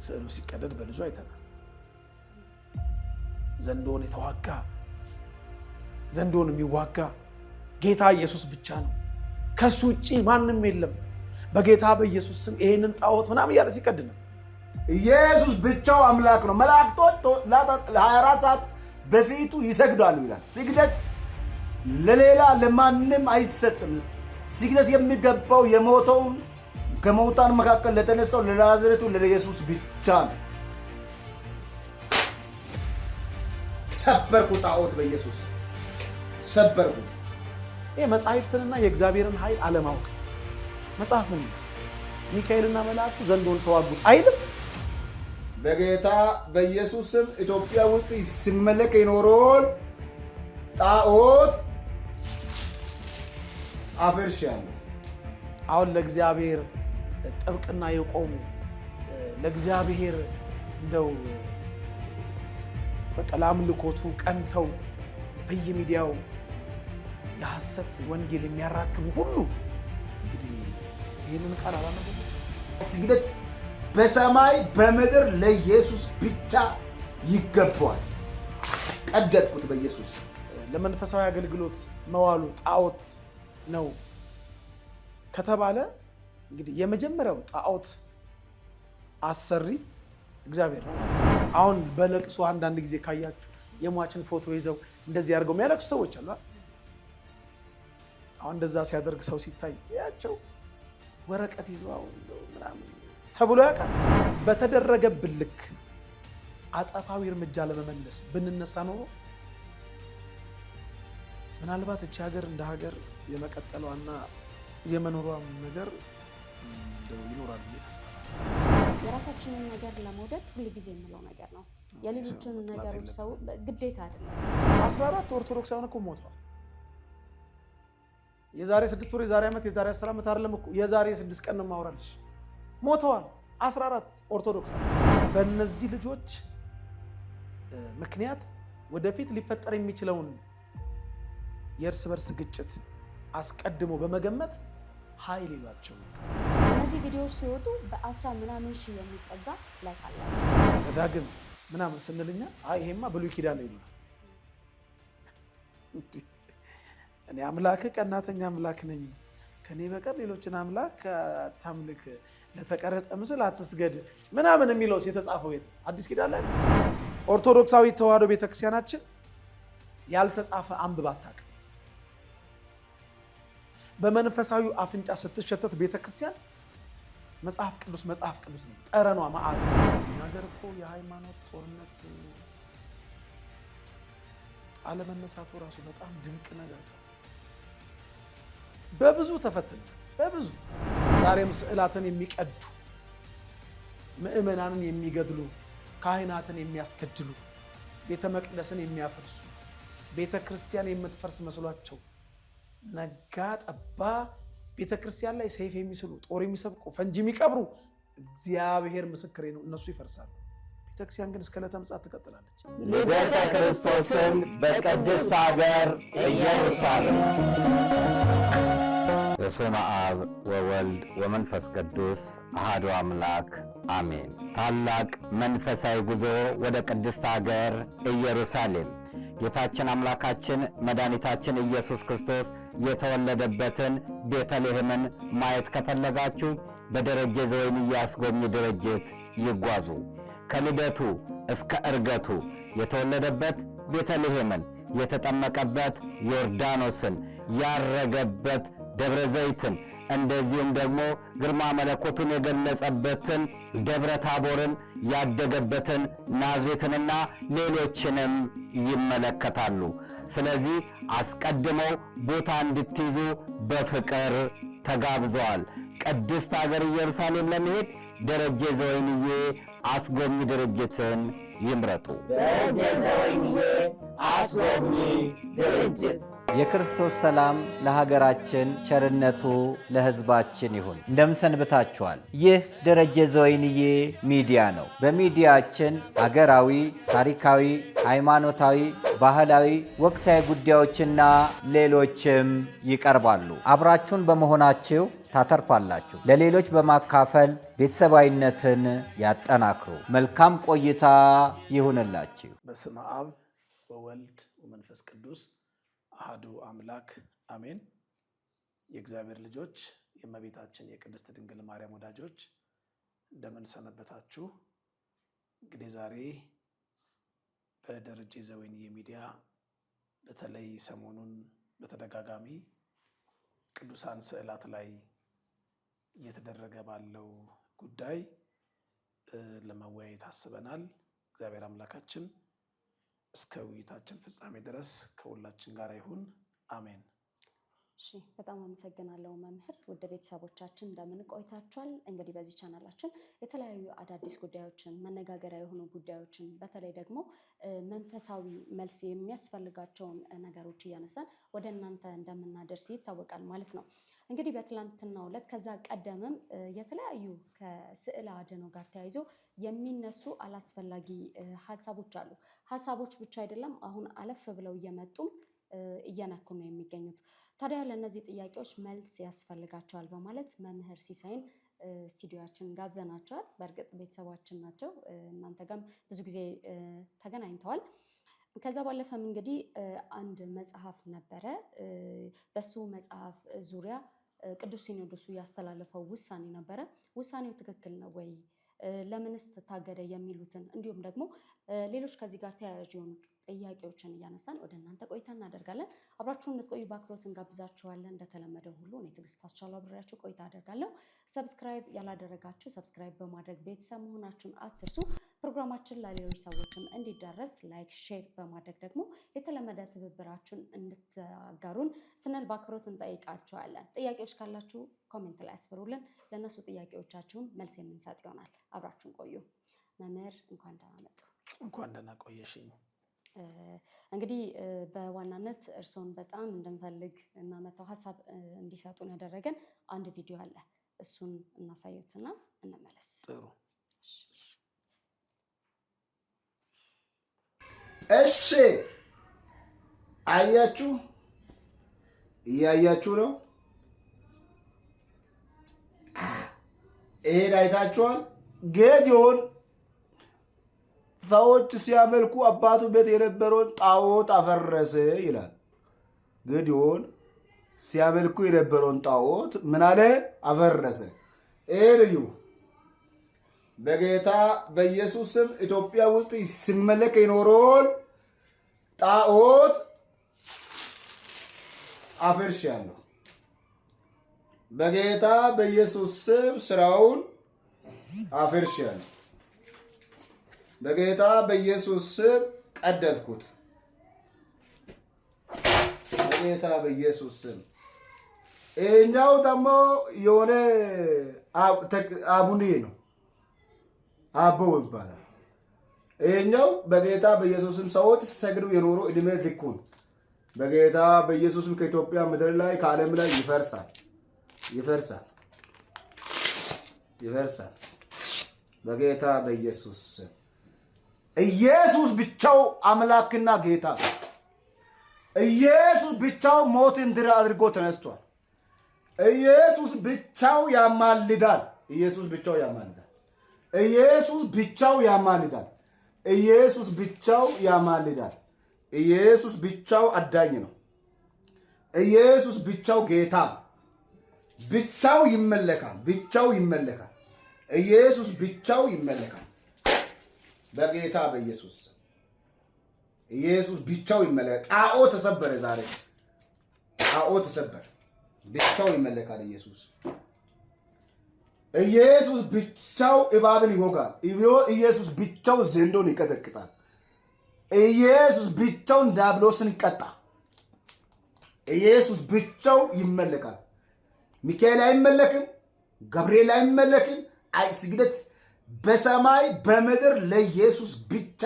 ስዕሉ ሲቀደድ በልጁ አይተናል። ዘንዶን የተዋጋ ዘንዶን የሚዋጋ ጌታ ኢየሱስ ብቻ ነው። ከሱ ውጪ ማንም የለም። በጌታ በኢየሱስ ስም ይሄንን ጣዖት ምናምን እያለ ሲቀድ ነው። ኢየሱስ ብቻው አምላክ ነው። መላእክቶች ለ24 ሰዓት በፊቱ ይሰግዳሉ ይላል። ስግደት ለሌላ ለማንም አይሰጥም። ስግደት የሚገባው የሞተውን ከመውታን መካከል ለተነሳው ለናዝሬቱ ለኢየሱስ ብቻ ነው። ሰበርኩት፣ ጣዖት በኢየሱስ ሰበርኩት። ይሄ መጻሕፍትንና የእግዚአብሔርን ኃይል አለማወቅ መጽሐፍን ሚካኤልና መላእክቱ ዘንዶን ተዋጉት አይልም። በጌታ በኢየሱስ ስም ኢትዮጵያ ውስጥ ሲመለክ የኖረውን ጣዖት አፈርሻለሁ። አሁን ለእግዚአብሔር ጥብቅና የቆሙ ለእግዚአብሔር እንደው በቃ ለአምልኮቱ ቀንተው በየሚዲያው የሐሰት ወንጌል የሚያራክቡ ሁሉ እንግዲህ ይህንን ቃል አላነበቡም። ስግደት በሰማይ በምድር ለኢየሱስ ብቻ ይገባዋል። ቀደድኩት በኢየሱስ። ለመንፈሳዊ አገልግሎት መዋሉ ጣዖት ነው ከተባለ እንግዲህ የመጀመሪያው ጣዖት አሰሪ እግዚአብሔር ነው። አሁን በለቅሶ አንዳንድ ጊዜ ካያችሁ የሟችን ፎቶ ይዘው እንደዚህ አድርገው የሚያለቅሱ ሰዎች አሉ። አሁን እንደዛ ሲያደርግ ሰው ሲታይ ያቸው ወረቀት ይዘው ምናምን ተብሎ ያውቃል። በተደረገብን ልክ አጸፋዊ እርምጃ ለመመለስ ብንነሳ ኖሮ ምናልባት እቺ ሀገር እንደ ሀገር የመቀጠሏና የመኖሯ ነገር እንደው ይኖራል ብዬ ተስፋ የራሳችንን ነገር ለመውደድ ሁሉ ጊዜ የምለው ነገር ነው። የሌሎችን ነገር ሰው ግዴታ አይደለም። 14 ኦርቶዶክሳውያን እኮ ሞተዋል። የዛሬ 6 ወር፣ የዛሬ ዓመት፣ የዛሬ 10 ዓመት አይደለም እኮ የዛሬ 6 ቀን ነው ማውራልሽ። ሞተዋል 14 ኦርቶዶክሳውያን። በእነዚህ ልጆች ምክንያት ወደፊት ሊፈጠር የሚችለውን የእርስ በርስ ግጭት አስቀድሞ በመገመት ኃይል ይሏቸው። እነዚህ ቪዲዮዎች ሲወጡ በ10 ምናምን ሺህ የሚጠጋ ላይክ አላቸው። ዘዳግም ምናምን ስንልኛ ይሄማ ብሉይ ኪዳን ነው ይሉናል። እኔ አምላክ ቀናተኛ አምላክ ነኝ፣ ከኔ በቀር ሌሎችን አምላክ አታምልክ፣ ለተቀረጸ ምስል አትስገድ ምናምን የሚለውስ የተጻፈው የት? አዲስ ኪዳን ላይ። ኦርቶዶክሳዊ ተዋሕዶ ቤተክርስቲያናችን ያልተጻፈ አንብባ አታውቅም። በመንፈሳዊ አፍንጫ ስትሸተት ቤተክርስቲያን መጽሐፍ ቅዱስ ነው። ጠረኗ መዓዛ። እኛ ሀገር እኮ የሃይማኖት ጦርነት አለመነሳቱ ራሱ በጣም ድንቅ ነገር ነው። በብዙ ተፈትነ በብዙ ዛሬም ስዕላትን የሚቀዱ ምእመናንን የሚገድሉ ካህናትን የሚያስገድሉ ቤተ መቅደስን የሚያፈርሱ ቤተ ክርስቲያን የምትፈርስ መስሏቸው ነጋ ጠባ ቤተ ክርስቲያን ላይ ሰይፍ የሚስሉ ጦር የሚሰብቁ ፈንጂ የሚቀብሩ እግዚአብሔር ምስክሬ ነው፣ እነሱ ይፈርሳሉ። ቤተ ክርስቲያን ግን እስከ ዕለተ ምጽአት ትቀጥላለች። ልደተ ክርስቶስን በቅድስት ሀገር ኢየሩሳሌም። በስመ አብ ወወልድ ወመንፈስ ቅዱስ አሐዱ አምላክ አሜን። ታላቅ መንፈሳዊ ጉዞ ወደ ቅድስት ሀገር ኢየሩሳሌም ጌታችን አምላካችን መድኃኒታችን ኢየሱስ ክርስቶስ የተወለደበትን ቤተልሔምን ማየት ከፈለጋችሁ በደረጀ ዘወይንዬ አስጎብኚ ድርጅት ይጓዙ። ከልደቱ እስከ ዕርገቱ የተወለደበት ቤተልሔምን፣ የተጠመቀበት ዮርዳኖስን፣ ያረገበት ደብረ ዘይትን፣ እንደዚሁም ደግሞ ግርማ መለኮቱን የገለጸበትን ደብረ ታቦርን፣ ያደገበትን ናዝሬትንና ሌሎችንም ይመለከታሉ። ስለዚህ አስቀድመው ቦታ እንድትይዙ በፍቅር ተጋብዘዋል። ቅድስት ሀገር ኢየሩሳሌም ለመሄድ ደረጀ ዘወይንዬ አስጎብኚ ድርጅትን ይምረጡ። ደረጀ ዘወይንዬ አስጎብኚ ድርጅት። የክርስቶስ ሰላም ለሀገራችን፣ ቸርነቱ ለሕዝባችን ይሁን። እንደምሰንብታችኋል። ይህ ደረጀ ዘወይንዬ ሚዲያ ነው። በሚዲያችን አገራዊ፣ ታሪካዊ፣ ሃይማኖታዊ፣ ባህላዊ፣ ወቅታዊ ጉዳዮችና ሌሎችም ይቀርባሉ። አብራችሁን በመሆናችሁ ታተርፋላችሁ። ለሌሎች በማካፈል ቤተሰባዊነትን ያጠናክሩ። መልካም ቆይታ ይሁንላችሁ። በስመ አብ ወወልድ ወመንፈስ ቅዱስ አሐዱ አምላክ አሜን። የእግዚአብሔር ልጆች፣ የእመቤታችን የቅድስት ድንግል ማርያም ወዳጆች እንደምን ሰነበታችሁ? እንግዲህ ዛሬ በደረጀ ዘወይንዬ ሚዲያ በተለይ ሰሞኑን በተደጋጋሚ ቅዱሳን ስዕላት ላይ እየተደረገ ባለው ጉዳይ ለመወያየት አስበናል። እግዚአብሔር አምላካችን እስከ ውይይታችን ፍጻሜ ድረስ ከሁላችን ጋር ይሁን፣ አሜን። እሺ፣ በጣም አመሰግናለሁ መምህር። ውድ ቤተሰቦቻችን እንደምን ቆይታችኋል? እንግዲህ በዚህ ቻናላችን የተለያዩ አዳዲስ ጉዳዮችን፣ መነጋገሪያ የሆኑ ጉዳዮችን፣ በተለይ ደግሞ መንፈሳዊ መልስ የሚያስፈልጋቸውን ነገሮች እያነሳን ወደ እናንተ እንደምናደርስ ይታወቃል ማለት ነው። እንግዲህ በትላንትናው ዕለት ከዛ ቀደምም የተለያዩ ከስዕለ አድኅኖ ጋር ተያይዞ የሚነሱ አላስፈላጊ ሀሳቦች አሉ። ሀሳቦች ብቻ አይደለም፣ አሁን አለፍ ብለው እየመጡም እየነኩ ነው የሚገኙት። ታዲያ ለእነዚህ ጥያቄዎች መልስ ያስፈልጋቸዋል በማለት መምህር ሲሳይን ስቱዲዮአችን ጋብዘናቸዋል። በእርግጥ ቤተሰባችን ናቸው፣ እናንተ ጋርም ብዙ ጊዜ ተገናኝተዋል። ከዛ ባለፈም እንግዲህ አንድ መጽሐፍ ነበረ። በሱ መጽሐፍ ዙሪያ ቅዱስ ሲኖዶሱ ያስተላለፈው ውሳኔ ነበረ። ውሳኔው ትክክል ነው ወይ? ለምንስ ታገደ? የሚሉትን እንዲሁም ደግሞ ሌሎች ከዚህ ጋር ተያያዥ የሆኑ ጥያቄዎችን እያነሳን ወደ እናንተ ቆይታ እናደርጋለን። አብራችሁን እንድትቆዩ በአክብሮት እንጋብዛችኋለን። እንደተለመደው ሁሉ እኔ ትዕግስት አስቻለው አብሬያችሁ ቆይታ አደርጋለሁ። ሰብስክራይብ ያላደረጋችሁ ሰብስክራይብ በማድረግ ቤተሰብ መሆናችሁን አትርሱ። ፕሮግራማችን ለሌሎች ሰዎችም እንዲዳረስ ላይክ፣ ሼር በማድረግ ደግሞ የተለመደ ትብብራችሁን እንድታጋሩን ስንል በአክብሮት እንጠይቃችኋለን። ጥያቄዎች ካላችሁ ኮሜንት ላይ አስፍሩልን። ለእነሱ ጥያቄዎቻችሁን መልስ የምንሰጥ ይሆናል። አብራችሁን ቆዩ። መምህር እንኳን ደህና መጡ። እንኳን ደህና ቆየሽኝ። እንግዲህ በዋናነት እርስዎን በጣም እንደምፈልግ እና መተው ሀሳብ እንዲሰጡን ያደረገን አንድ ቪዲዮ አለ። እሱን እናሳየትና እንመለስ። ጥሩ። እሺ፣ አያችሁ፣ እያያችሁ ነው። ይሄን አይታችኋል። ጌዲዮን ሰዎች ሲያመልኩ አባቱ ቤት የነበረውን ጣዖት አፈረሰ ይላል። ጌዲዮን ሲያመልኩ የነበረውን ጣዖት ምን አለ? አፈረሰ። እዩ፣ በጌታ በኢየሱስ ስም ኢትዮጵያ ውስጥ ሲመለክ የኖረውን ጣዖት አፍርሻለሁ። በጌታ በኢየሱስ ስም ስራውን አፍርሻለሁ። በጌታ በኢየሱስ ስም ቀደድኩት። በጌታ በኢየሱስ ስም። ይኸኛው ደግሞ የሆነ አቡኔ ነው፣ አቦው ይባላል። ይኸኛው በጌታ በኢየሱስ ስም ሰዎች ሲሰግዱ የኖሩ እድሜ ልኩን በጌታ በኢየሱስ ስም ከኢትዮጵያ ምድር ላይ ከዓለም ላይ ይፈርሳል፣ ይፈርሳል፣ ይፈርሳል በጌታ በኢየሱስ ስም። ኢየሱስ ብቻው አምላክና ጌታ፣ ኢየሱስ ብቻው ሞትን ድል አድርጎ ተነስቷል። ኢየሱስ ብቻው ያማልዳል። ኢየሱስ ብቻው ያማልዳል። ኢየሱስ ብቻው ያማልዳል። ኢየሱስ ብቻው ያማልዳል። ኢየሱስ ብቻው አዳኝ ነው። ኢየሱስ ብቻው ጌታ፣ ብቻው ይመለካል፣ ብቻው ይመለካል። ኢየሱስ ብቻው ይመለካል። በጌታ በኢየሱስ ኢየሱስ ብቻው ይመለካል። ጣዖት ተሰበረ ዛሬ፣ ጣዖት ተሰበረ። ብቻው ይመለካል ኢየሱስ። ኢየሱስ ብቻው እባብን ይወጋል። ኢየሱስ ብቻው ዘንዶን ይቀጠቅጣል። ኢየሱስ ብቻውን ዲያብሎስን ይቀጣ። ኢየሱስ ብቻው ይመለካል። ሚካኤል አይመለክም፣ ገብርኤል አይመለክም። ስግደት በሰማይ በምድር ለኢየሱስ ብቻ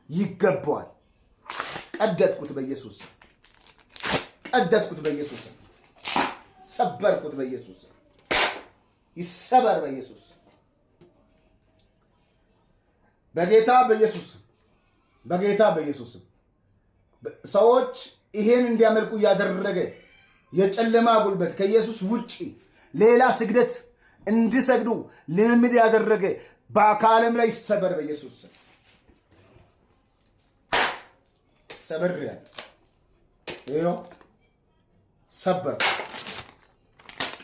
ይገባዋል። ቀደድኩት በኢየሱስ፣ ቀደድኩት በኢየሱስ፣ ሰበርኩት በኢየሱስ፣ ይሰበር በኢየሱስ፣ በጌታ በኢየሱስ፣ በጌታ በኢየሱስ። ሰዎች ይሄን እንዲያመልኩ ያደረገ የጨለማ ጉልበት ከኢየሱስ ውጪ ሌላ ስግደት እንዲሰግዱ ልምምድ ያደረገ በአካልም ላይ ይሰበር በኢየሱስ ስም። ሰበር ያለ ይኸው ሰበር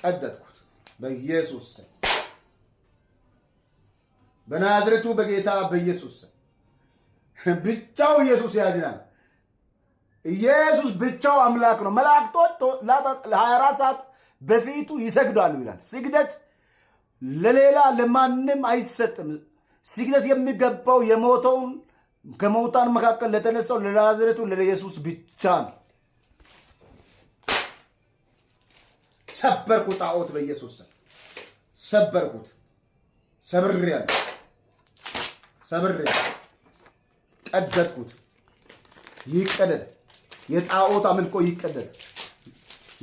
ቀደድኩት በኢየሱስ ስም። በናዝሬቱ በጌታ በኢየሱስ ስም። ብቻው ኢየሱስ ያድናል። ኢየሱስ ብቻው አምላክ ነው። መላእክቶች ለ24 ሰዓት በፊቱ ይሰግዳሉ ይላል። ስግደት ለሌላ ለማንም አይሰጥም። ስግደት የሚገባው የሞተውን ከመውታን መካከል ለተነሳው ለናዝሬቱ ለኢየሱስ ብቻ ነው። ሰበርኩት ጣዖት በኢየሱስ ስም ሰበርኩት። ሰብሬያለሁ። ቀደድኩት። ይቀደድ። የጣዖት አምልኮ ይቀደድ።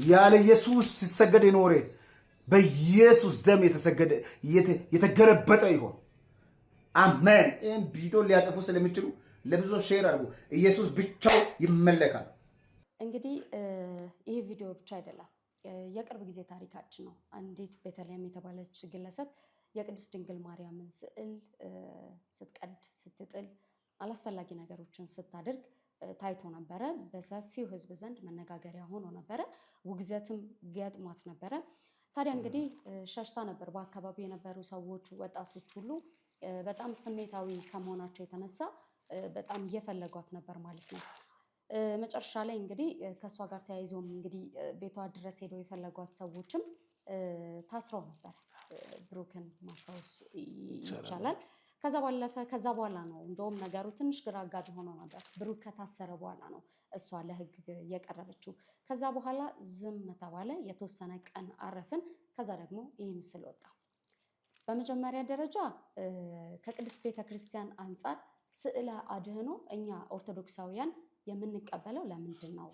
ያለ ኢየሱስ ሲሰገድ የኖረ በኢየሱስ ደም የተሰገደ የተገለበጠ ይሆን። አሜን። ይህን ቪዲዮ ሊያጠፉ ስለሚችሉ ለብዙ ሼር አድርጉ። ኢየሱስ ብቻው ይመለካል። እንግዲህ ይህ ቪዲዮ ብቻ አይደለም፣ የቅርብ ጊዜ ታሪካችን ነው። አንዲት ቤተልሔም የተባለች ግለሰብ የቅድስት ድንግል ማርያምን ስዕል ስትቀድ፣ ስትጥል፣ አላስፈላጊ ነገሮችን ስታደርግ ታይቶ ነበረ። በሰፊው ሕዝብ ዘንድ መነጋገሪያ ሆኖ ነበረ። ውግዘትም ገጥሟት ነበረ። ታዲያ እንግዲህ ሸሽታ ነበር። በአካባቢ የነበሩ ሰዎች፣ ወጣቶች ሁሉ በጣም ስሜታዊ ከመሆናቸው የተነሳ በጣም እየፈለጓት ነበር ማለት ነው። መጨረሻ ላይ እንግዲህ ከእሷ ጋር ተያይዞም እንግዲህ ቤቷ ድረስ ሄደው የፈለጓት ሰዎችም ታስረው ነበር። ብሩክን ማስታወስ ይቻላል። ከዛ በኋላ ነው እንደውም ነገሩ ትንሽ ግራ አጋቢ ሆኖ ነበር። ብሩክ ከታሰረ በኋላ ነው እሷ ለህግ የቀረበችው። ከዛ በኋላ ዝም ተባለ። የተወሰነ ቀን አረፍን። ከዛ ደግሞ ይህ ምስል ወጣ። በመጀመሪያ ደረጃ ከቅድስት ቤተክርስቲያን አንጻር ስዕለ አድህኖ እኛ ኦርቶዶክሳውያን የምንቀበለው ለምንድን ነው?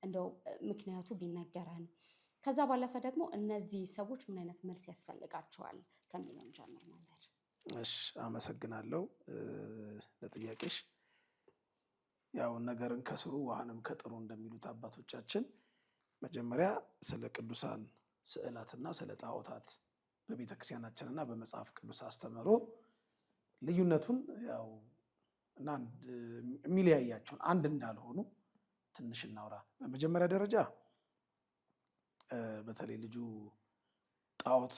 እንደው ምክንያቱ ቢነገረን። ከዛ ባለፈ ደግሞ እነዚህ ሰዎች ምን አይነት መልስ ያስፈልጋቸዋል ከሚለውን ጀምር መምህር። እሺ፣ አመሰግናለሁ ለጥያቄሽ። ያው ነገርን ከስሩ ውሃንም ከጥሩ እንደሚሉት አባቶቻችን መጀመሪያ ስለ ቅዱሳን ስዕላትና ስለ ጣዖታት በቤተክርስቲያናችንና በመጽሐፍ ቅዱስ አስተምህሮ ልዩነቱን ያው እና የሚለያያቸውን አንድ እንዳልሆኑ ትንሽ እናውራ። በመጀመሪያ ደረጃ በተለይ ልጁ ጣዖት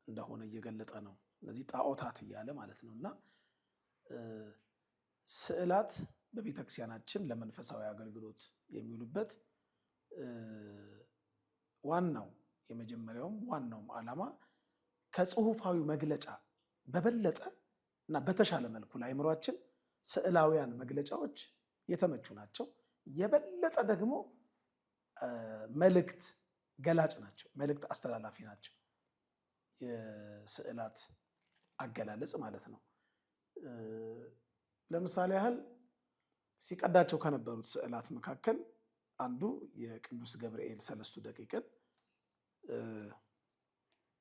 እንደሆነ እየገለጠ ነው። እነዚህ ጣዖታት እያለ ማለት ነው። እና ስዕላት በቤተክርስቲያናችን ለመንፈሳዊ አገልግሎት የሚውሉበት የመጀመሪያውም ዋናውም ዓላማ ከጽሁፋዊ መግለጫ በበለጠ እና በተሻለ መልኩ ለአእምሯችን ስዕላውያን መግለጫዎች የተመቹ ናቸው። የበለጠ ደግሞ መልእክት ገላጭ ናቸው። መልእክት አስተላላፊ ናቸው። የስዕላት አገላለጽ ማለት ነው። ለምሳሌ ያህል ሲቀዳቸው ከነበሩት ስዕላት መካከል አንዱ የቅዱስ ገብርኤል 3 ደቂቅን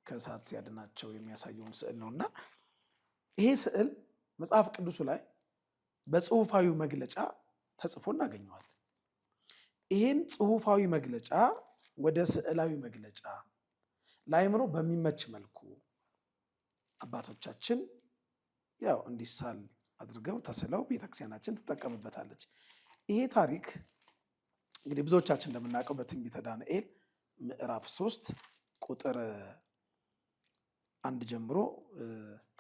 ከእሳት ሲያድናቸው የሚያሳየውን ስዕል ነው እና ይሄ ስዕል መጽሐፍ ቅዱሱ ላይ በጽሁፋዊ መግለጫ ተጽፎ እናገኘዋለን። ይህን ጽሁፋዊ መግለጫ ወደ ስዕላዊ መግለጫ ለአእምሮ በሚመች መልኩ አባቶቻችን ያው እንዲሳል አድርገው ተስለው ቤተክርስቲያናችን ትጠቀምበታለች። ይሄ ታሪክ እንግዲህ ብዙዎቻችን እንደምናውቀው በትንቢተ ዳንኤል ምዕራፍ 3 ቁጥር 1 ጀምሮ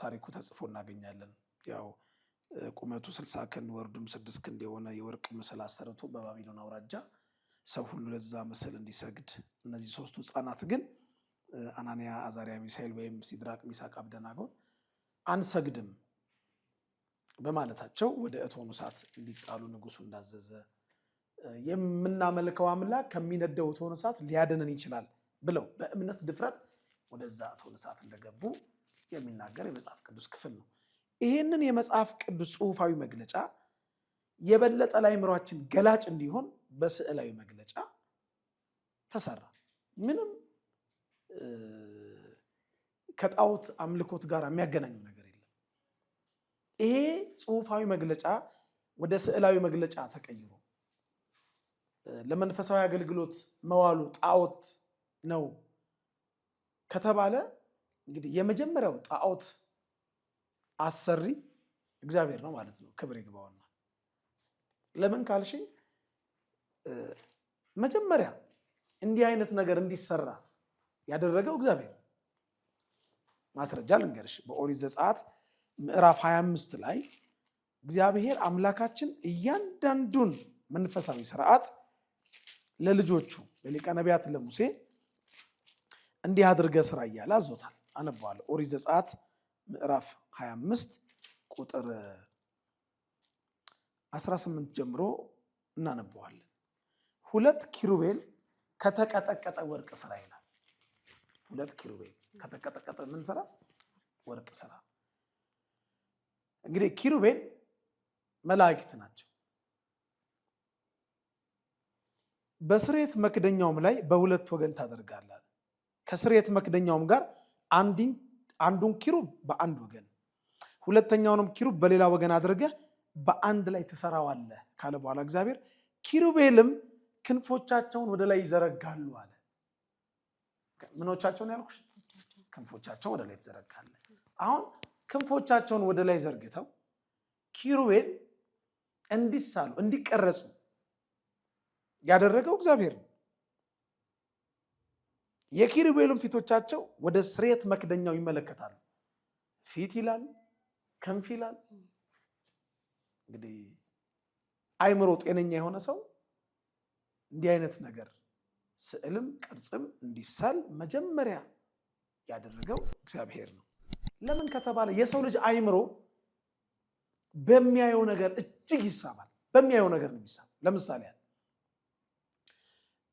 ታሪኩ ተጽፎ እናገኛለን። ያው ቁመቱ 60 ክንድ ወርዱም 6 ክንድ የሆነ የወርቅ ምስል አሰርቶ በባቢሎን አውራጃ ሰው ሁሉ ለዛ ምስል እንዲሰግድ፣ እነዚህ 3ቱ ሕፃናት ግን አናንያ፣ አዛርያ፣ ሚሳኤል ወይም ሲድራቅ፣ ሚሳቅ፣ አብደናጎ አንሰግድም በማለታቸው ወደ እቶኑ እሳት እንዲጣሉ ንጉሱ እንዳዘዘ፣ የምናመልከው አምላክ ከሚነደው እቶኑ እሳት ሊያድነን ይችላል ብለው በእምነት ድፍረት ወደዛ እቶኑ እሳት እንደገቡ የሚናገር የመጽሐፍ ቅዱስ ክፍል ነው። ይህንን የመጽሐፍ ቅዱስ ጽሁፋዊ መግለጫ የበለጠ ለአእምሯችን ገላጭ እንዲሆን በስዕላዊ መግለጫ ተሰራ። ምንም ከጣዖት አምልኮት ጋር የሚያገናኘው ነገር የለም። ይሄ ጽሁፋዊ መግለጫ ወደ ስዕላዊ መግለጫ ተቀይሮ ለመንፈሳዊ አገልግሎት መዋሉ ጣዖት ነው ከተባለ እንግዲህ የመጀመሪያው ጣዖት አሰሪ እግዚአብሔር ነው ማለት ነው። ክብር ይግባውና ለምን ካልሽኝ መጀመሪያ እንዲህ አይነት ነገር እንዲሰራ ያደረገው እግዚአብሔር። ማስረጃ ልንገርሽ። በኦሪት ዘጸአት ምዕራፍ 25 ላይ እግዚአብሔር አምላካችን እያንዳንዱን መንፈሳዊ ስርዓት ለልጆቹ ለሊቀ ነቢያት ለሙሴ እንዲህ አድርገህ ስራ እያለ አዞታል። አነባዋለሁ። ኦሪት ዘጸአት ምዕራፍ 25 ቁጥር 18 ጀምሮ እናነበዋለን። 2 ኪሩቤል ከተቀጠቀጠ ወርቅ ስራ ይላል። 2 ኪሩቤል ከተቀጠቀጠ ምን ስራ? ወርቅ ስራ። እንግዲህ ኪሩቤል መላእክት ናቸው። በስርየት መክደኛውም ላይ በሁለት ወገን ታደርጋለህ። ከስርየት መክደኛውም ጋር አንዱን ኪሩብ በአንድ ወገን ሁለተኛውንም ኪሩብ በሌላ ወገን አድርገህ በአንድ ላይ ትሰራዋለህ ካለ በኋላ እግዚአብሔር ኪሩቤልም ክንፎቻቸውን ወደ ላይ ይዘረጋሉ አለ። ምኖቻቸውን ያልኩሽ? ክንፎቻቸውን ወደ ላይ ትዘረጋለህ። አሁን ክንፎቻቸውን ወደ ላይ ዘርግተው ኪሩቤል እንዲሳሉ እንዲቀረጹ ያደረገው እግዚአብሔር ነው። የኪሩቤሉም ፊቶቻቸው ወደ ስርየት መክደኛው ይመለከታሉ። ፊት ይላል፣ ክንፍ ይላል። እንግዲህ አይምሮ ጤነኛ የሆነ ሰው እንዲህ አይነት ነገር ስዕልም ቅርጽም እንዲሳል መጀመሪያ ያደረገው እግዚአብሔር ነው። ለምን ከተባለ የሰው ልጅ አይምሮ በሚያየው ነገር እጅግ ይሳባል። በሚያየው ነገር ነው የሚሳብ። ለምሳሌ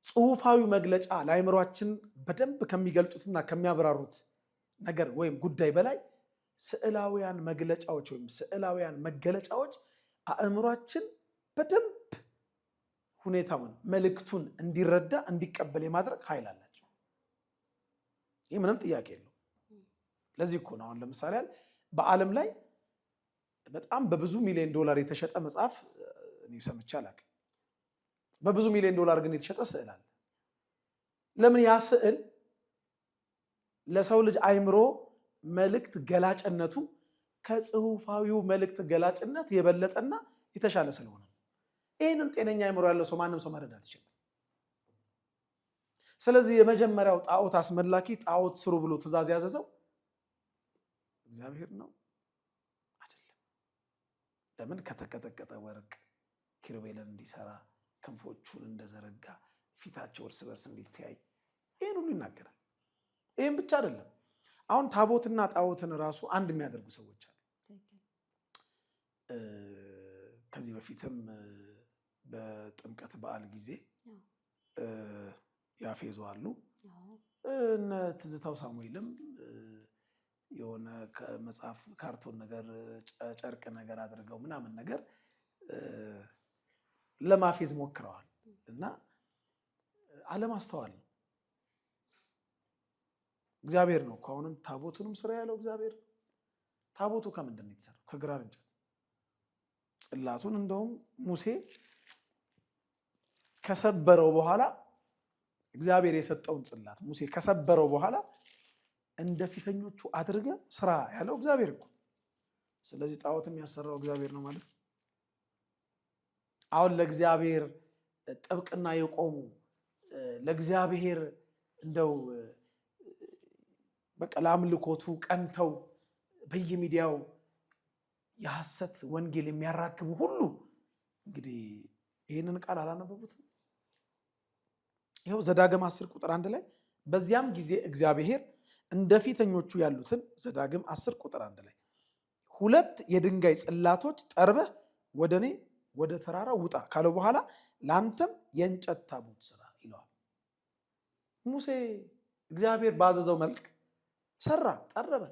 ጽሁፋዊ መግለጫ ለአይምሯችን በደንብ ከሚገልጡትና ከሚያብራሩት ነገር ወይም ጉዳይ በላይ ስዕላውያን መግለጫዎች ወይም ስዕላውያን መገለጫዎች አእምሯችን በደንብ ሁኔታውን መልእክቱን እንዲረዳ እንዲቀበል የማድረግ ኃይል አላቸው። ይህ ምንም ጥያቄ የለው። ለዚህ እኮ ነው አሁን ለምሳሌ በዓለም ላይ በጣም በብዙ ሚሊዮን ዶላር የተሸጠ መጽሐፍ እኔ ሰምቼ አላውቅም። በብዙ ሚሊዮን ዶላር ግን የተሸጠ ስዕል አለ። ለምን? ያ ስዕል ለሰው ልጅ አይምሮ መልእክት ገላጭነቱ ከጽሁፋዊው መልእክት ገላጭነት የበለጠና የተሻለ ስለሆነ ይህንን ጤነኛ አይምሮ ያለው ሰው ማንም ሰው መረዳት ይችላል። ስለዚህ የመጀመሪያው ጣዖት አስመላኪ ጣዖት ስሩ ብሎ ትእዛዝ ያዘዘው እግዚአብሔር ነው አይደለም። ለምን? ከተቀጠቀጠ ወርቅ ኪሩቤልን እንዲሰራ ክንፎቹን እንደዘረጋ ፊታቸው እርስ በርስ እንዲተያይ ይህን ሁሉ ይናገራል። ይህም ብቻ አይደለም። አሁን ታቦትና ጣዖትን ራሱ አንድ የሚያደርጉ ሰዎች አሉ። ከዚህ በፊትም በጥምቀት በዓል ጊዜ ያፌዙ አሉ። እነ ትዝታው ሳሙኤልም የሆነ ከመጽሐፍ ካርቶን ነገር ጨርቅ ነገር አድርገው ምናምን ነገር ለማፌዝ ሞክረዋል እና አለማስተዋል ነው። እግዚአብሔር ነው እኮ አሁንም ታቦቱንም ስራ ያለው እግዚአብሔር። ታቦቱ ከምንድን ነው የተሰራው? ከግራር እንጨት። ጽላቱን እንደውም ሙሴ ከሰበረው በኋላ እግዚአብሔር የሰጠውን ጽላት ሙሴ ከሰበረው በኋላ እንደ ፊተኞቹ አድርገ ስራ ያለው እግዚአብሔር እኮ። ስለዚህ ጣዖትም ያሰራው እግዚአብሔር ነው ማለት ነው። አሁን ለእግዚአብሔር ጥብቅና የቆሙ ለእግዚአብሔር እንደው በቃ ለአምልኮቱ ቀንተው በየሚዲያው የሐሰት ወንጌል የሚያራክቡ ሁሉ እንግዲህ ይህንን ቃል አላነበቡትም። ይኸው ዘዳግም 10 ቁጥር 1 ላይ በዚያም ጊዜ እግዚአብሔር እንደ ፊተኞቹ ያሉትን ዘዳግም 10 ቁጥር 1 ላይ 2 የድንጋይ ጽላቶች ጠርበህ ወደ እኔ ወደ ተራራ ውጣ ካለው በኋላ ለአንተም የእንጨት ታቦት ስራ ይለዋል። ሙሴ እግዚአብሔር ባዘዘው መልክ ሰራ፣ ጠረበ።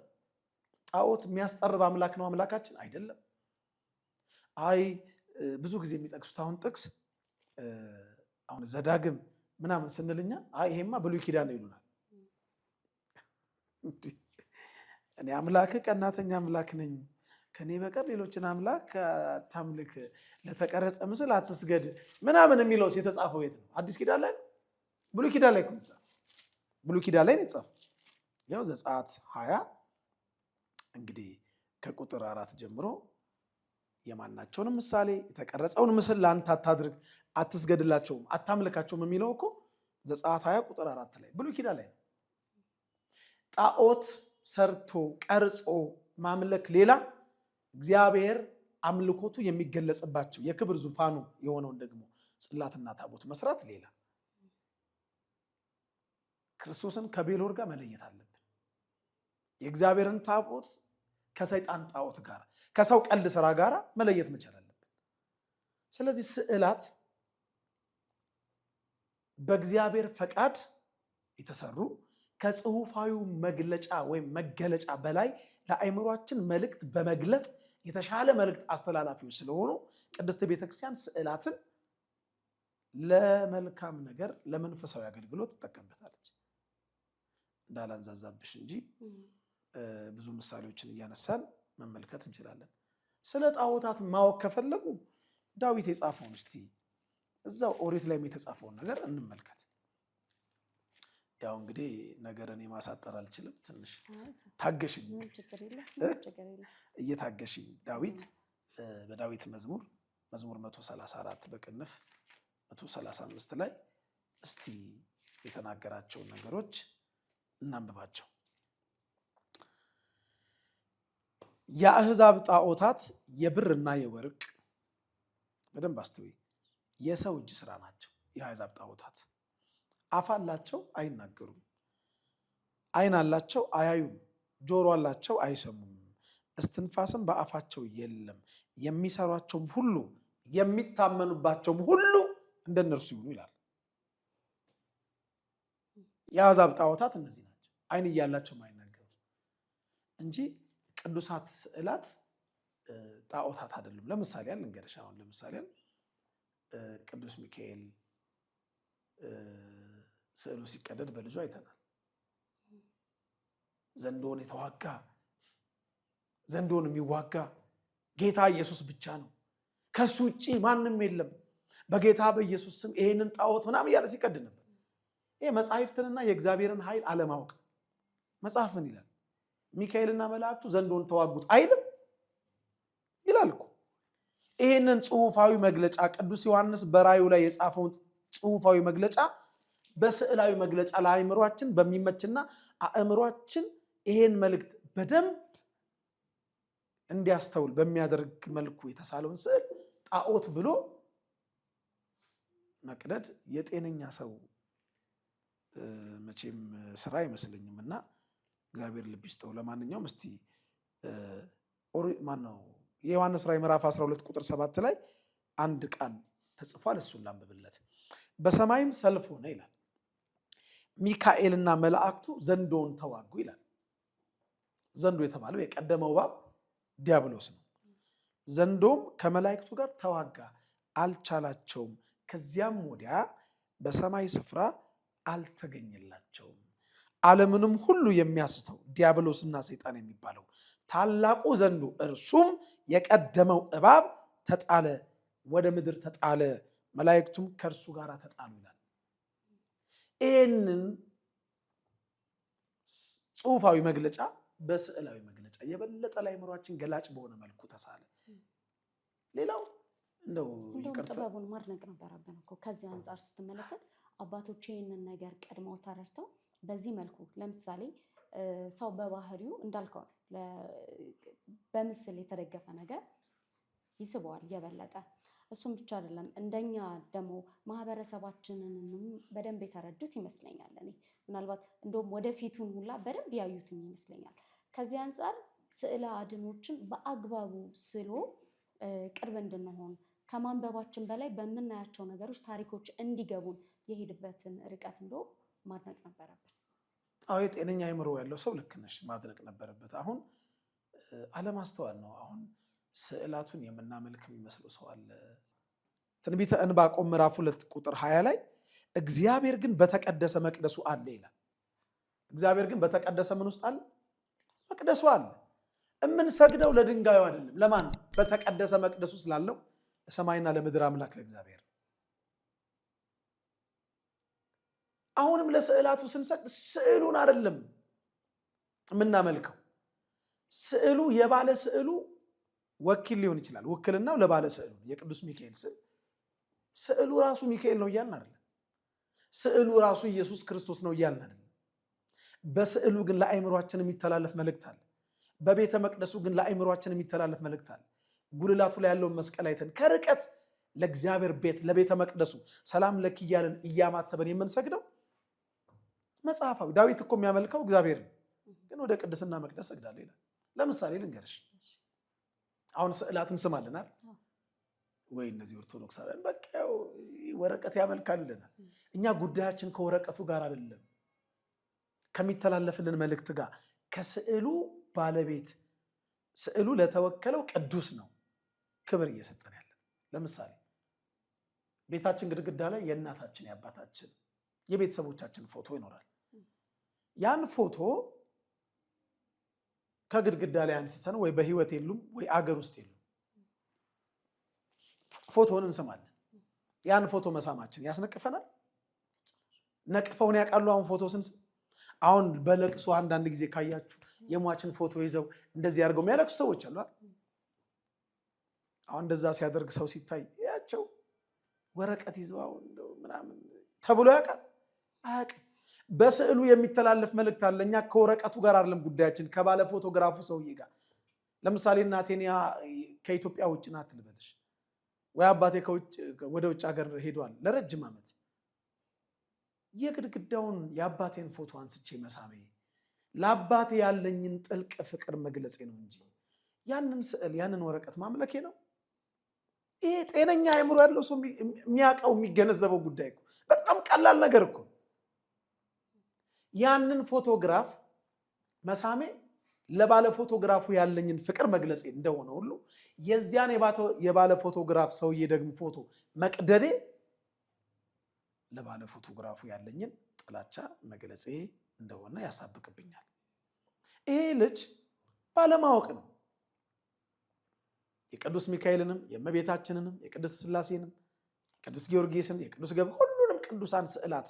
ጣዖት የሚያስጠርብ አምላክ ነው አምላካችን አይደለም። አይ ብዙ ጊዜ የሚጠቅሱት አሁን ጥቅስ አሁን ዘዳግም ምናምን ስንልኛ አይ ይሄማ ብሉይ ኪዳን ነው ይሉናል። እኔ አምላክ ቀናተኛ አምላክ ነኝ፣ ከኔ በቀር ሌሎችን አምላክ አታምልክ፣ ለተቀረጸ ምስል አትስገድ ምናምን የሚለው የተጻፈው የት ነው? አዲስ ኪዳን ላይ ነው? ብሉይ ኪዳን ላይ ነው የተጻፈው። ብሉይ ኪዳን ላይ ነው የተጻፈው። ያው ዘጸአት 20 እንግዲህ ከቁጥር 4 ጀምሮ የማናቸውንም ምሳሌ የተቀረጸውን ምስል ለአንተ አታድርግ፣ አትስገድላቸውም፣ አታምልካቸውም የሚለው እኮ ዘጸአት 20 ቁጥር 4 ላይ ብሉይ ኪዳን ላይ ነው። ጣዖት ሰርቶ ቀርጾ ማምለክ ሌላ፣ እግዚአብሔር አምልኮቱ የሚገለጽባቸው የክብር ዙፋኑ የሆነውን ደግሞ ጽላትና ታቦት መስራት ሌላ። ክርስቶስን ከቤሎር ጋር መለየት አለብን። የእግዚአብሔርን ታቦት ከሰይጣን ጣዖት ጋር ከሰው ቀልድ ስራ ጋር መለየት መቻል አለብን። ስለዚህ ስዕላት በእግዚአብሔር ፈቃድ የተሰሩ ከጽሁፋዊ መግለጫ ወይም መገለጫ በላይ ለአእምሯችን መልእክት በመግለጥ የተሻለ መልእክት አስተላላፊዎች ስለሆኑ ቅድስት ቤተክርስቲያን ስዕላትን ለመልካም ነገር ለመንፈሳዊ አገልግሎት ትጠቀምበታለች። እንዳላንዛዛብሽ እንጂ ብዙ ምሳሌዎችን እያነሳን መመልከት እንችላለን። ስለ ጣዖታት ማወቅ ከፈለጉ ዳዊት የጻፈውን እስቲ እዛው ኦሪት ላይ የተጻፈውን ነገር እንመልከት። ያው እንግዲህ ነገርን የማሳጠር አልችልም፣ ትንሽ ታገሽኝ፣ እየታገሽኝ። ዳዊት በዳዊት መዝሙር 134 በቅንፍ 135 ላይ እስቲ የተናገራቸውን ነገሮች እናንብባቸው። የአሕዛብ ጣዖታት የብርና የወርቅ በደንብ አስተውይ፣ የሰው እጅ ስራ ናቸው። የአሕዛብ ጣዖታት አፍ አላቸው አይናገሩም፣ ዓይን አላቸው አያዩም፣ ጆሮ አላቸው አይሰሙም፣ እስትንፋስም በአፋቸው የለም፣ የሚሰሯቸውም ሁሉ የሚታመኑባቸውም ሁሉ እንደነርሱ ይሁኑ ይላል። የአሕዛብ ጣዖታት እነዚህ ናቸው። ዓይን እያላቸው አይናገሩም እንጂ ቅዱሳት ስዕላት ጣዖታት አይደሉም። ለምሳሌ ልንገርሽ። አሁን ለምሳሌ ቅዱስ ሚካኤል ስዕሉ ሲቀደድ በልጁ አይተናል። ዘንዶን የተዋጋ ዘንዶን የሚዋጋ ጌታ ኢየሱስ ብቻ ነው፣ ከሱ ውጪ ማንም የለም፣ በጌታ በኢየሱስ ስም ይሄንን ጣዖት ምናምን እያለ ሲቀድ ነበር። ይሄ መጻሕፍትንና የእግዚአብሔርን ኃይል አለማወቅ። መጽሐፍን ይላል ሚካኤልና መላእክቱ ዘንዶን ተዋጉት አይልም ይላል እኮ። ይሄንን ጽሁፋዊ መግለጫ ቅዱስ ዮሐንስ በራእዩ ላይ የጻፈውን ጽሁፋዊ መግለጫ በስዕላዊ መግለጫ ለአእምሯችን በሚመችና አእምሯችን ይሄን መልእክት በደንብ እንዲያስተውል በሚያደርግ መልኩ የተሳለውን ስዕል ጣዖት ብሎ መቅደድ የጤነኛ ሰው መቼም ስራ አይመስለኝም እና እግዚአብሔር ልብ ይስጠው። ለማንኛውም እስቲ የዮሐንስ ራእይ ምዕራፍ 12 ቁጥር 7 ላይ አንድ ቃል ተጽፏል። እሱን ላንብብለት። በሰማይም ሰልፍ ሆነ ይላል፣ ሚካኤልና መላእክቱ ዘንዶውን ተዋጉ ይላል። ዘንዶ የተባለው የቀደመው እባብ ዲያብሎስ ነው። ዘንዶም ከመላእክቱ ጋር ተዋጋ፣ አልቻላቸውም። ከዚያም ወዲያ በሰማይ ስፍራ አልተገኘላቸውም። ዓለምንም ሁሉ የሚያስተው ዲያብሎስና ሰይጣን የሚባለው ታላቁ ዘንዶ እርሱም የቀደመው እባብ ተጣለ፣ ወደ ምድር ተጣለ፣ መላእክቱም ከእርሱ ጋር ተጣሉ ይላል። ይህንን ጽሁፋዊ መግለጫ በስዕላዊ መግለጫ የበለጠ ለአእምሯችን ገላጭ በሆነ መልኩ ተሳለ። ሌላው እንደው ጥበቡን ማድነቅ ነበረብን እኮ። ከዚህ አንጻር ስትመለከት አባቶች ይህንን ነገር ቀድመው ተረድተው በዚህ መልኩ ለምሳሌ ሰው በባህሪው እንዳልከው በምስል የተደገፈ ነገር ይስበዋል የበለጠ። እሱም ብቻ አይደለም፣ እንደኛ ደግሞ ማህበረሰባችንንም በደንብ የተረዱት ይመስለኛል። እኔ ምናልባት እንደውም ወደፊቱን ሁላ በደንብ ያዩትም ይመስለኛል። ከዚህ አንጻር ስዕለ አድኖችን በአግባቡ ስሎ ቅርብ እንድንሆን ከማንበባችን በላይ በምናያቸው ነገሮች ታሪኮች እንዲገቡን የሄድበትን ርቀት እንደው ማድነቅ ነበረብን። አዎ የጤነኛ አእምሮ ያለው ሰው ልክ ነሽ፣ ማድነቅ ነበረበት። አሁን አለማስተዋል ነው። አሁን ስዕላቱን የምናመልክ የሚመስለው ሰው አለ። ትንቢተ ዕንባቆም ምዕራፍ 2 ቁጥር 20 ላይ እግዚአብሔር ግን በተቀደሰ መቅደሱ አለ ይላል። እግዚአብሔር ግን በተቀደሰ ምን ውስጥ አለ? መቅደሱ አለ። የምንሰግደው ለድንጋዩ አይደለም። ለማን? በተቀደሰ መቅደሱ ስላለው ለሰማይና ለምድር አምላክ ለእግዚአብሔር። አሁንም ለስዕላቱ ስንሰግድ ስዕሉን አይደለም የምናመልከው። ስዕሉ የባለ ስዕሉ ወኪል ሊሆን ይችላል። ውክልናው ለባለ ስዕሉ የቅዱስ ሚካኤል ስዕሉ ራሱ ሚካኤል ነው እያልን አይደለም። ስዕሉ ራሱ ኢየሱስ ክርስቶስ ነው እያልን አይደለም። በስዕሉ ግን ለአእምሯችን የሚተላለፍ መልእክት አለ። በቤተ መቅደሱ ግን ለአእምሯችን የሚተላለፍ መልእክት አለ። ጉልላቱ ላይ ያለውን መስቀል አይተን ከርቀት ለእግዚአብሔር ቤት ለቤተ መቅደሱ ሰላም ለኪ እያልን እያማተበን የምንሰግደው መጽሐፋዊ። ዳዊት እኮ የሚያመልከው እግዚአብሔር ነው፣ ግን ወደ ቅድስና መቅደስ ሰግዳለሁ ይላል። ለምሳሌ ልንገርሽ፣ አሁን ስዕላትን ስማልናል ወይ እነዚህ ኦርቶዶክሳውያን በቃ ወረቀት ያመልካሉ ይለናል። እኛ ጉዳያችን ከወረቀቱ ጋር አይደለም፣ ከሚተላለፍልን መልእክት ጋር፣ ከስዕሉ ባለቤት ስዕሉ ለተወከለው ቅዱስ ነው ክብር እየሰጠን ያለን። ለምሳሌ ቤታችን ግድግዳ ላይ የእናታችን የአባታችን የቤተሰቦቻችን ፎቶ ይኖራል። ያን ፎቶ ከግድግዳ ላይ አንስተን ወይ በህይወት የሉም ወይ አገር ውስጥ የሉም ፎቶውን እንስማለን። ያን ፎቶ መሳማችን ያስነቅፈናል? ነቅፈውን ያውቃሉ? አሁን ፎቶ ስንስም አሁን በለቅሶ አንዳንድ ጊዜ ካያችሁ የሟችን ፎቶ ይዘው እንደዚህ አድርገው የሚያለቅሱ ሰዎች አሉ። አሁን እንደዛ ሲያደርግ ሰው ሲታይ ያቸው ወረቀት ይዘው አሁን ምናምን ተብሎ ያውቃል? አያውቅም። በስዕሉ የሚተላለፍ መልእክት አለ። እኛ ከወረቀቱ ጋር አይደለም ጉዳያችን፣ ከባለ ፎቶግራፉ ሰውዬ ጋር። ለምሳሌ እናቴን ከኢትዮጵያ ውጭ ናት ልበልሽ፣ ወይ አባቴ ወደ ውጭ ሀገር ሄዷል ለረጅም ዓመት። የግድግዳውን የአባቴን ፎቶ አንስቼ መሳሜ ለአባቴ ያለኝን ጥልቅ ፍቅር መግለጼ ነው እንጂ ያንን ስዕል ያንን ወረቀት ማምለኬ ነው? ይሄ ጤነኛ አእምሮ ያለው ሰው የሚያውቀው የሚገነዘበው ጉዳይ እኮ በጣም ቀላል ነገር እኮ። ያንን ፎቶግራፍ መሳሜ ለባለ ፎቶግራፉ ያለኝን ፍቅር መግለጼ እንደሆነ ሁሉ የዚያን የባለ ፎቶግራፍ ሰውዬ ደግሞ ፎቶ መቅደዴ ለባለ ፎቶግራፉ ያለኝን ጥላቻ መግለጼ እንደሆነ ያሳብቅብኛል። ይሄ ልጅ ባለማወቅ ነው። የቅዱስ ሚካኤልንም የእመቤታችንንም የቅድስት ሥላሴንም የቅዱስ ጊዮርጊስን የቅዱስ ሁሉንም ቅዱሳን ስዕላት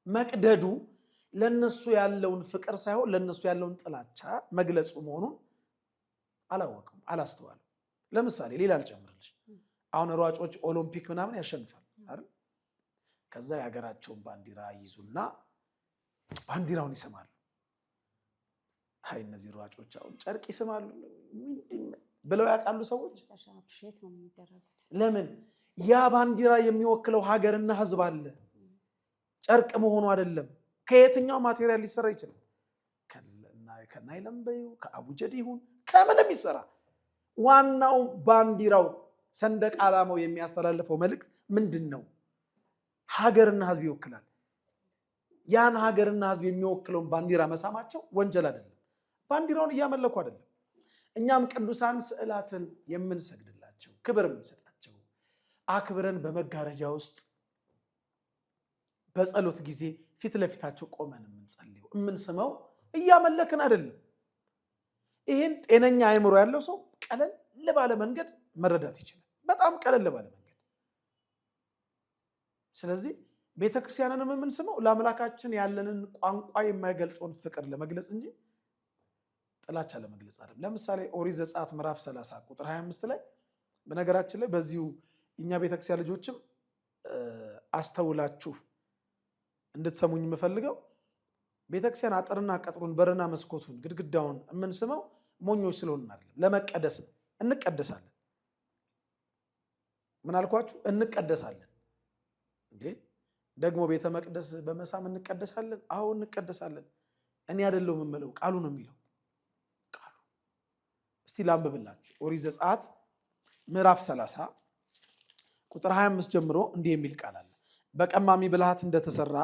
መቅደዱ ለነሱ ያለውን ፍቅር ሳይሆን ለነሱ ያለውን ጥላቻ መግለጹ መሆኑን አላወቅም፣ አላስተዋልም። ለምሳሌ ሌላ አልጨምርልሽ። አሁን ሯጮች ኦሎምፒክ ምናምን ያሸንፋል አይደል? ከዛ የሀገራቸውን ባንዲራ ይዙና ባንዲራውን ይስማሉ። አይ እነዚህ ሯጮች አሁን ጨርቅ ይስማሉ ብለው ያውቃሉ ሰዎች? ለምን? ያ ባንዲራ የሚወክለው ሀገርና ሕዝብ አለ። ጨርቅ መሆኑ አይደለም። ከየትኛው ማቴሪያል ሊሰራ ይችላል? ከናይለም በይው ከአቡጀድ ይሁን ከምንም ይሰራ። ዋናው ባንዲራው ሰንደቅ ዓላማው የሚያስተላልፈው መልእክት ምንድን ነው? ሀገርና ሕዝብ ይወክላል። ያን ሀገርና ሕዝብ የሚወክለውን ባንዲራ መሳማቸው ወንጀል አይደለም። ባንዲራውን እያመለኩ አይደለም። እኛም ቅዱሳን ስዕላትን የምንሰግድላቸው ክብር የምንሰጣቸው አክብረን በመጋረጃ ውስጥ በጸሎት ጊዜ ፊት ለፊታቸው ቆመን የምንጸልየው የምንስመው እያመለክን አይደለም። ይህን ጤነኛ አእምሮ ያለው ሰው ቀለል ባለ መንገድ መረዳት ይችላል። በጣም ቀለል ባለ መንገድ። ስለዚህ ቤተክርስቲያንንም የምንስመው ለአምላካችን ያለንን ቋንቋ የማይገልጸውን ፍቅር ለመግለጽ እንጂ ጥላቻ ለመግለጽ አይደለም። ለምሳሌ ኦሪት ዘጸአት ምዕራፍ 30 ቁጥር 25 ላይ በነገራችን ላይ በዚሁ እኛ ቤተክርስቲያን ልጆችም አስተውላችሁ እንድትሰሙኝ የምፈልገው ቤተክርስቲያን አጥርና ቀጥሩን በርና መስኮቱን ግድግዳውን የምንስመው ሞኞች ስለሆንን አይደለም፣ ለመቀደስ ነው። እንቀደሳለን። ምን አልኳችሁ? እንቀደሳለን። እንዴ ደግሞ ቤተ መቅደስ በመሳም እንቀደሳለን? አዎ እንቀደሳለን። እኔ አይደለሁም የምለው፣ ቃሉ ነው የሚለው። ቃሉ እስቲ ላንብብላችሁ። ኦሪት ዘጸአት ምዕራፍ 30 ቁጥር 25 ጀምሮ እንዲህ የሚል ቃል አለ። በቀማሚ ብልሃት እንደተሰራ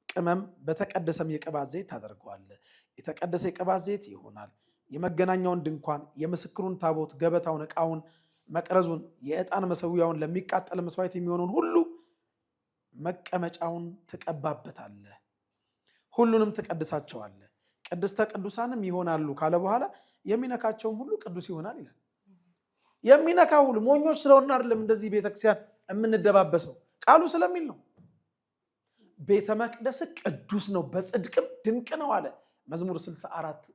ቅመም በተቀደሰም የቅባት ዘይት ታደርገዋለህ። የተቀደሰ የቅባት ዘይት ይሆናል። የመገናኛውን ድንኳን፣ የምስክሩን ታቦት፣ ገበታውን፣ ዕቃውን፣ መቅረዙን፣ የዕጣን መሰዊያውን፣ ለሚቃጠል መስዋዕት የሚሆነውን ሁሉ መቀመጫውን ትቀባበታለህ። ሁሉንም ትቀድሳቸዋለህ፣ ቅድስተ ቅዱሳንም ይሆናሉ ካለ በኋላ የሚነካቸውም ሁሉ ቅዱስ ይሆናል ይላል። የሚነካ ሁሉ ሞኞች ስለሆነ አይደለም እንደዚህ ቤተክርስቲያን የምንደባበሰው፣ ቃሉ ስለሚል ነው። ቤተ መቅደስ ቅዱስ ነው በጽድቅም ድንቅ ነው አለ መዝሙር 64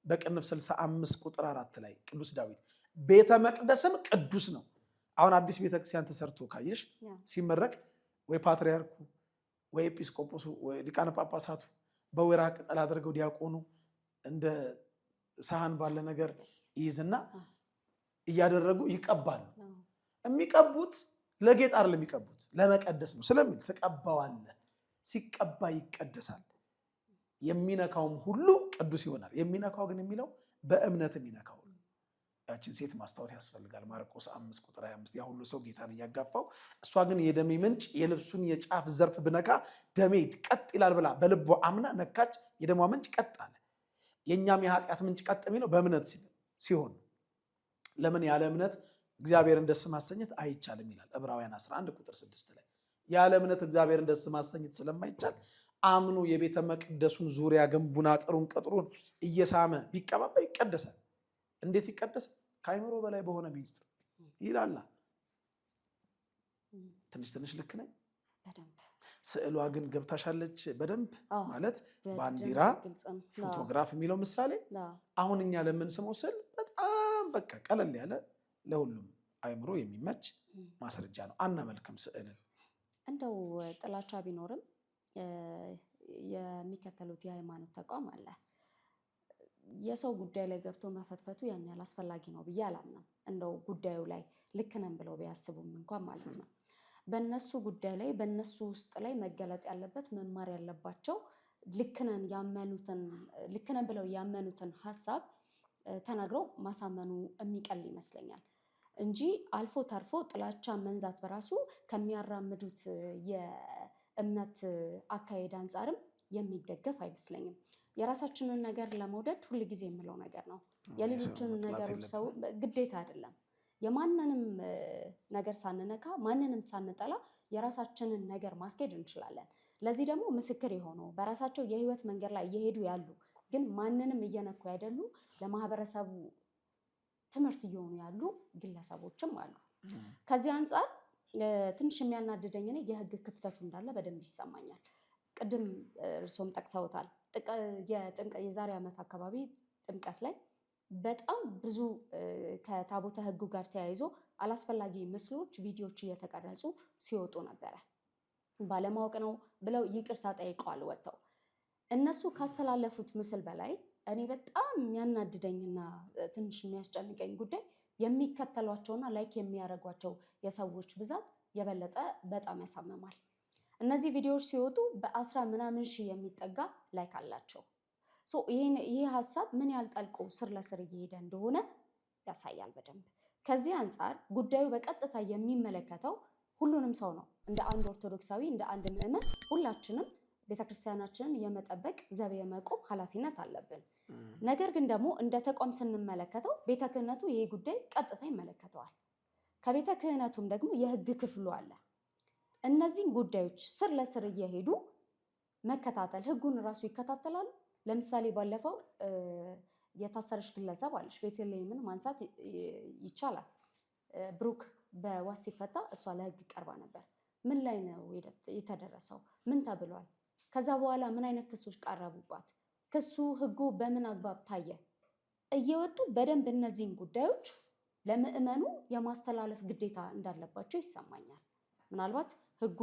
በቅንፍ 65 ቁጥር 4 ላይ ቅዱስ ዳዊት ቤተ መቅደስም ቅዱስ ነው። አሁን አዲስ ቤተክርስቲያን ተሰርቶ ካየሽ ሲመረቅ ወይ ፓትርያርኩ ወይ ኤጲስቆጶሱ ወይ ሊቃነ ጳጳሳቱ በወይራ ቅጠል አድርገው ዲያቆኑ እንደ ሳህን ባለ ነገር ይይዝና እያደረጉ ይቀባሉ። የሚቀቡት ለጌጥ አይደለም፣ የሚቀቡት ለመቀደስ ነው ስለሚል ተቀባዋለህ። ሲቀባ ይቀደሳል። የሚነካውም ሁሉ ቅዱስ ይሆናል። የሚነካው ግን የሚለው በእምነት የሚነካው ያችን ሴት ማስታወት ያስፈልጋል። ማርቆስ 5 ቁጥር 25 ያ ሁሉ ሰው ጌታን እያጋፋው እሷ ግን የደሜ ምንጭ የልብሱን የጫፍ ዘርፍ ብነካ ደሜ ቀጥ ይላል ብላ በልቧ አምና ነካች፣ የደሟ ምንጭ ቀጥ አለ። የእኛም የኃጢአት ምንጭ ቀጥ የሚለው በእምነት ሲሆን ለምን ያለ እምነት እግዚአብሔርን ደስ ማሰኘት አይቻልም ይላል ዕብራውያን 11 ቁጥር 6 ላይ። ያለ እምነት እግዚአብሔርን ደስ ማሰኘት ስለማይቻል አምኖ የቤተ መቅደሱን ዙሪያ ግንቡን አጥሩን ቅጥሩን እየሳመ ቢቀባባ ይቀደሳል። እንዴት ይቀደሳል? ከአይምሮ በላይ በሆነ ሚስጥር ይላላ። ትንሽ ትንሽ ልክ ነኝ። ስዕሏ ግን ገብታሻለች በደንብ ማለት ባንዲራ፣ ፎቶግራፍ የሚለው ምሳሌ አሁን እኛ ለምንስመው ስዕል በጣም በቃ ቀለል ያለ ለሁሉም አይምሮ የሚመች ማስረጃ ነው። አናመልክም ስዕልን። እንደው ጥላቻ ቢኖርም የሚከተሉት የሃይማኖት ተቋም አለ። የሰው ጉዳይ ላይ ገብቶ መፈትፈቱ ያን ያህል አስፈላጊ ነው ብዬ አላምንም። እንደው ጉዳዩ ላይ ልክ ነን ብለው ቢያስቡም እንኳን ማለት ነው። በእነሱ ጉዳይ ላይ በእነሱ ውስጥ ላይ መገለጥ ያለበት መማር ያለባቸው ልክ ነን ብለው ያመኑትን ሀሳብ ተናግረው ማሳመኑ የሚቀል ይመስለኛል እንጂ አልፎ ተርፎ ጥላቻ መንዛት በራሱ ከሚያራምዱት የእምነት አካሄድ አንጻርም የሚደገፍ አይመስለኝም። የራሳችንን ነገር ለመውደድ ሁል ጊዜ የምለው ነገር ነው። የሌሎችን ነገሮች ሰው ግዴታ አይደለም። የማንንም ነገር ሳንነካ ማንንም ሳንጠላ የራሳችንን ነገር ማስኬድ እንችላለን። ለዚህ ደግሞ ምስክር የሆነው በራሳቸው የህይወት መንገድ ላይ እየሄዱ ያሉ ግን ማንንም እየነኩ አይደሉ ለማህበረሰቡ ትምህርት እየሆኑ ያሉ ግለሰቦችም አሉ። ከዚህ አንጻር ትንሽ የሚያናድደኝ እኔ የህግ ክፍተቱ እንዳለ በደንብ ይሰማኛል። ቅድም እርሶም ጠቅሰውታል። የዛሬ ዓመት አካባቢ ጥምቀት ላይ በጣም ብዙ ከታቦተ ህጉ ጋር ተያይዞ አላስፈላጊ ምስሎች፣ ቪዲዮዎች እየተቀረጹ ሲወጡ ነበረ። ባለማወቅ ነው ብለው ይቅርታ ጠይቀዋል ወጥተው። እነሱ ካስተላለፉት ምስል በላይ እኔ በጣም የሚያናድደኝና ትንሽ የሚያስጨንቀኝ ጉዳይ የሚከተሏቸውና ላይክ የሚያደርጓቸው የሰዎች ብዛት የበለጠ በጣም ያሳምማል። እነዚህ ቪዲዮዎች ሲወጡ በ10 ምናምን ሺህ የሚጠጋ ላይክ አላቸው። ይህ ሀሳብ ምን ያህል ጠልቆ ስር ለስር እየሄደ እንደሆነ ያሳያል በደንብ። ከዚህ አንጻር ጉዳዩ በቀጥታ የሚመለከተው ሁሉንም ሰው ነው። እንደ አንድ ኦርቶዶክሳዊ እንደ አንድ ምዕመን ሁላችንም ቤተክርስቲያናችንን የመጠበቅ ዘብ የመቆም ኃላፊነት አለብን። ነገር ግን ደግሞ እንደ ተቋም ስንመለከተው ቤተ ክህነቱ ይሄ ጉዳይ ቀጥታ ይመለከተዋል። ከቤተ ክህነቱም ደግሞ የህግ ክፍሉ አለ። እነዚህን ጉዳዮች ስር ለስር እየሄዱ መከታተል፣ ህጉን እራሱ ይከታተላሉ። ለምሳሌ ባለፈው የታሰረች ግለሰብ አለች። ቤተልሔምን ማንሳት ይቻላል። ብሩክ በዋስ ሲፈታ እሷ ለህግ ቀርባ ነበር። ምን ላይ ነው የተደረሰው? ምን ተብሏል? ከዛ በኋላ ምን አይነት ክሶች ቀረቡባት? ክሱ ህጉ በምን አግባብ ታየ? እየወጡ በደንብ እነዚህን ጉዳዮች ለምዕመኑ የማስተላለፍ ግዴታ እንዳለባቸው ይሰማኛል። ምናልባት ህጉ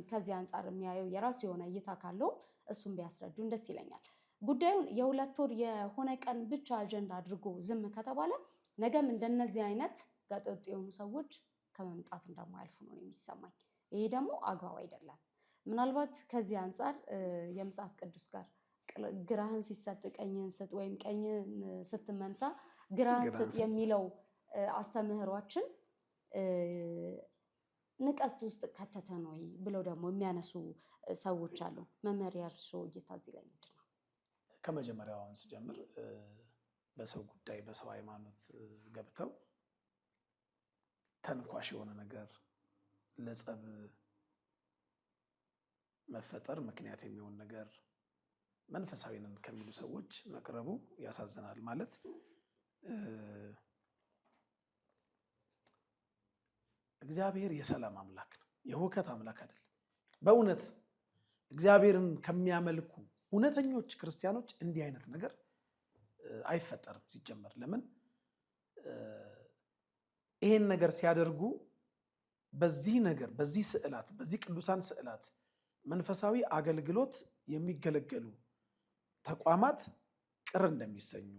ከዚህ አንጻር የሚያየው የራሱ የሆነ እይታ ካለው እሱም ቢያስረዱን ደስ ይለኛል። ጉዳዩን የ2 ወር የሆነ ቀን ብቻ አጀንዳ አድርጎ ዝም ከተባለ ነገም እንደነዚህ አይነት ጋጠወጥ የሆኑ ሰዎች ከመምጣት እንደማያልፉ ነው የሚሰማኝ። ይሄ ደግሞ አግባብ አይደለም። ምናልባት ከዚህ አንጻር የመጽሐፍ ቅዱስ ጋር ግራህን ሲሰጥ ቀኝህን ስጥ ወይም ቀኝህን ስትመታ ግራህን ስጥ የሚለው አስተምህሯችን ንቀት ውስጥ ከተተ ነው ብለው ደግሞ የሚያነሱ ሰዎች አሉ። መመሪያ እርሶ እይታ እዚህ ላይ ምንድን ነው? ከመጀመሪያው ስጀምር በሰው ጉዳይ በሰው ሃይማኖት ገብተው ተንኳሽ የሆነ ነገር ለጸብ መፈጠር ምክንያት የሚሆን ነገር መንፈሳዊ ነን ከሚሉ ሰዎች መቅረቡ ያሳዝናል። ማለት እግዚአብሔር የሰላም አምላክ ነው፣ የሁከት አምላክ አይደለም። በእውነት እግዚአብሔርን ከሚያመልኩ እውነተኞች ክርስቲያኖች እንዲህ አይነት ነገር አይፈጠርም ሲጀመር። ለምን ይሄን ነገር ሲያደርጉ በዚህ ነገር በዚህ ስዕላት በዚህ ቅዱሳን ስዕላት መንፈሳዊ አገልግሎት የሚገለገሉ ተቋማት ቅር እንደሚሰኙ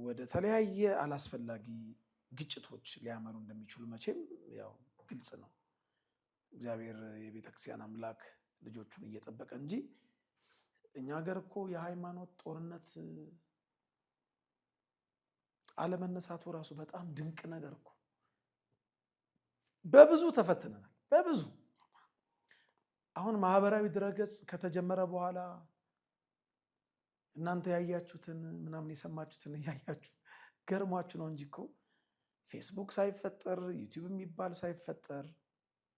ወደ ተለያየ አላስፈላጊ ግጭቶች ሊያመሩ እንደሚችሉ መቼም ያው ግልጽ ነው። እግዚአብሔር የቤተክርስቲያን አምላክ ልጆቹን እየጠበቀ እንጂ እኛ ሀገር እኮ የሃይማኖት ጦርነት አለመነሳቱ ራሱ በጣም ድንቅ ነገር እኮ። በብዙ ተፈትነናል፣ በብዙ አሁን ማህበራዊ ድረገጽ ከተጀመረ በኋላ እናንተ ያያችሁትን ምናምን የሰማችሁትን እያያችሁ ገርሟችሁ ነው እንጂ እኮ ፌስቡክ ሳይፈጠር ዩቲዩብ የሚባል ሳይፈጠር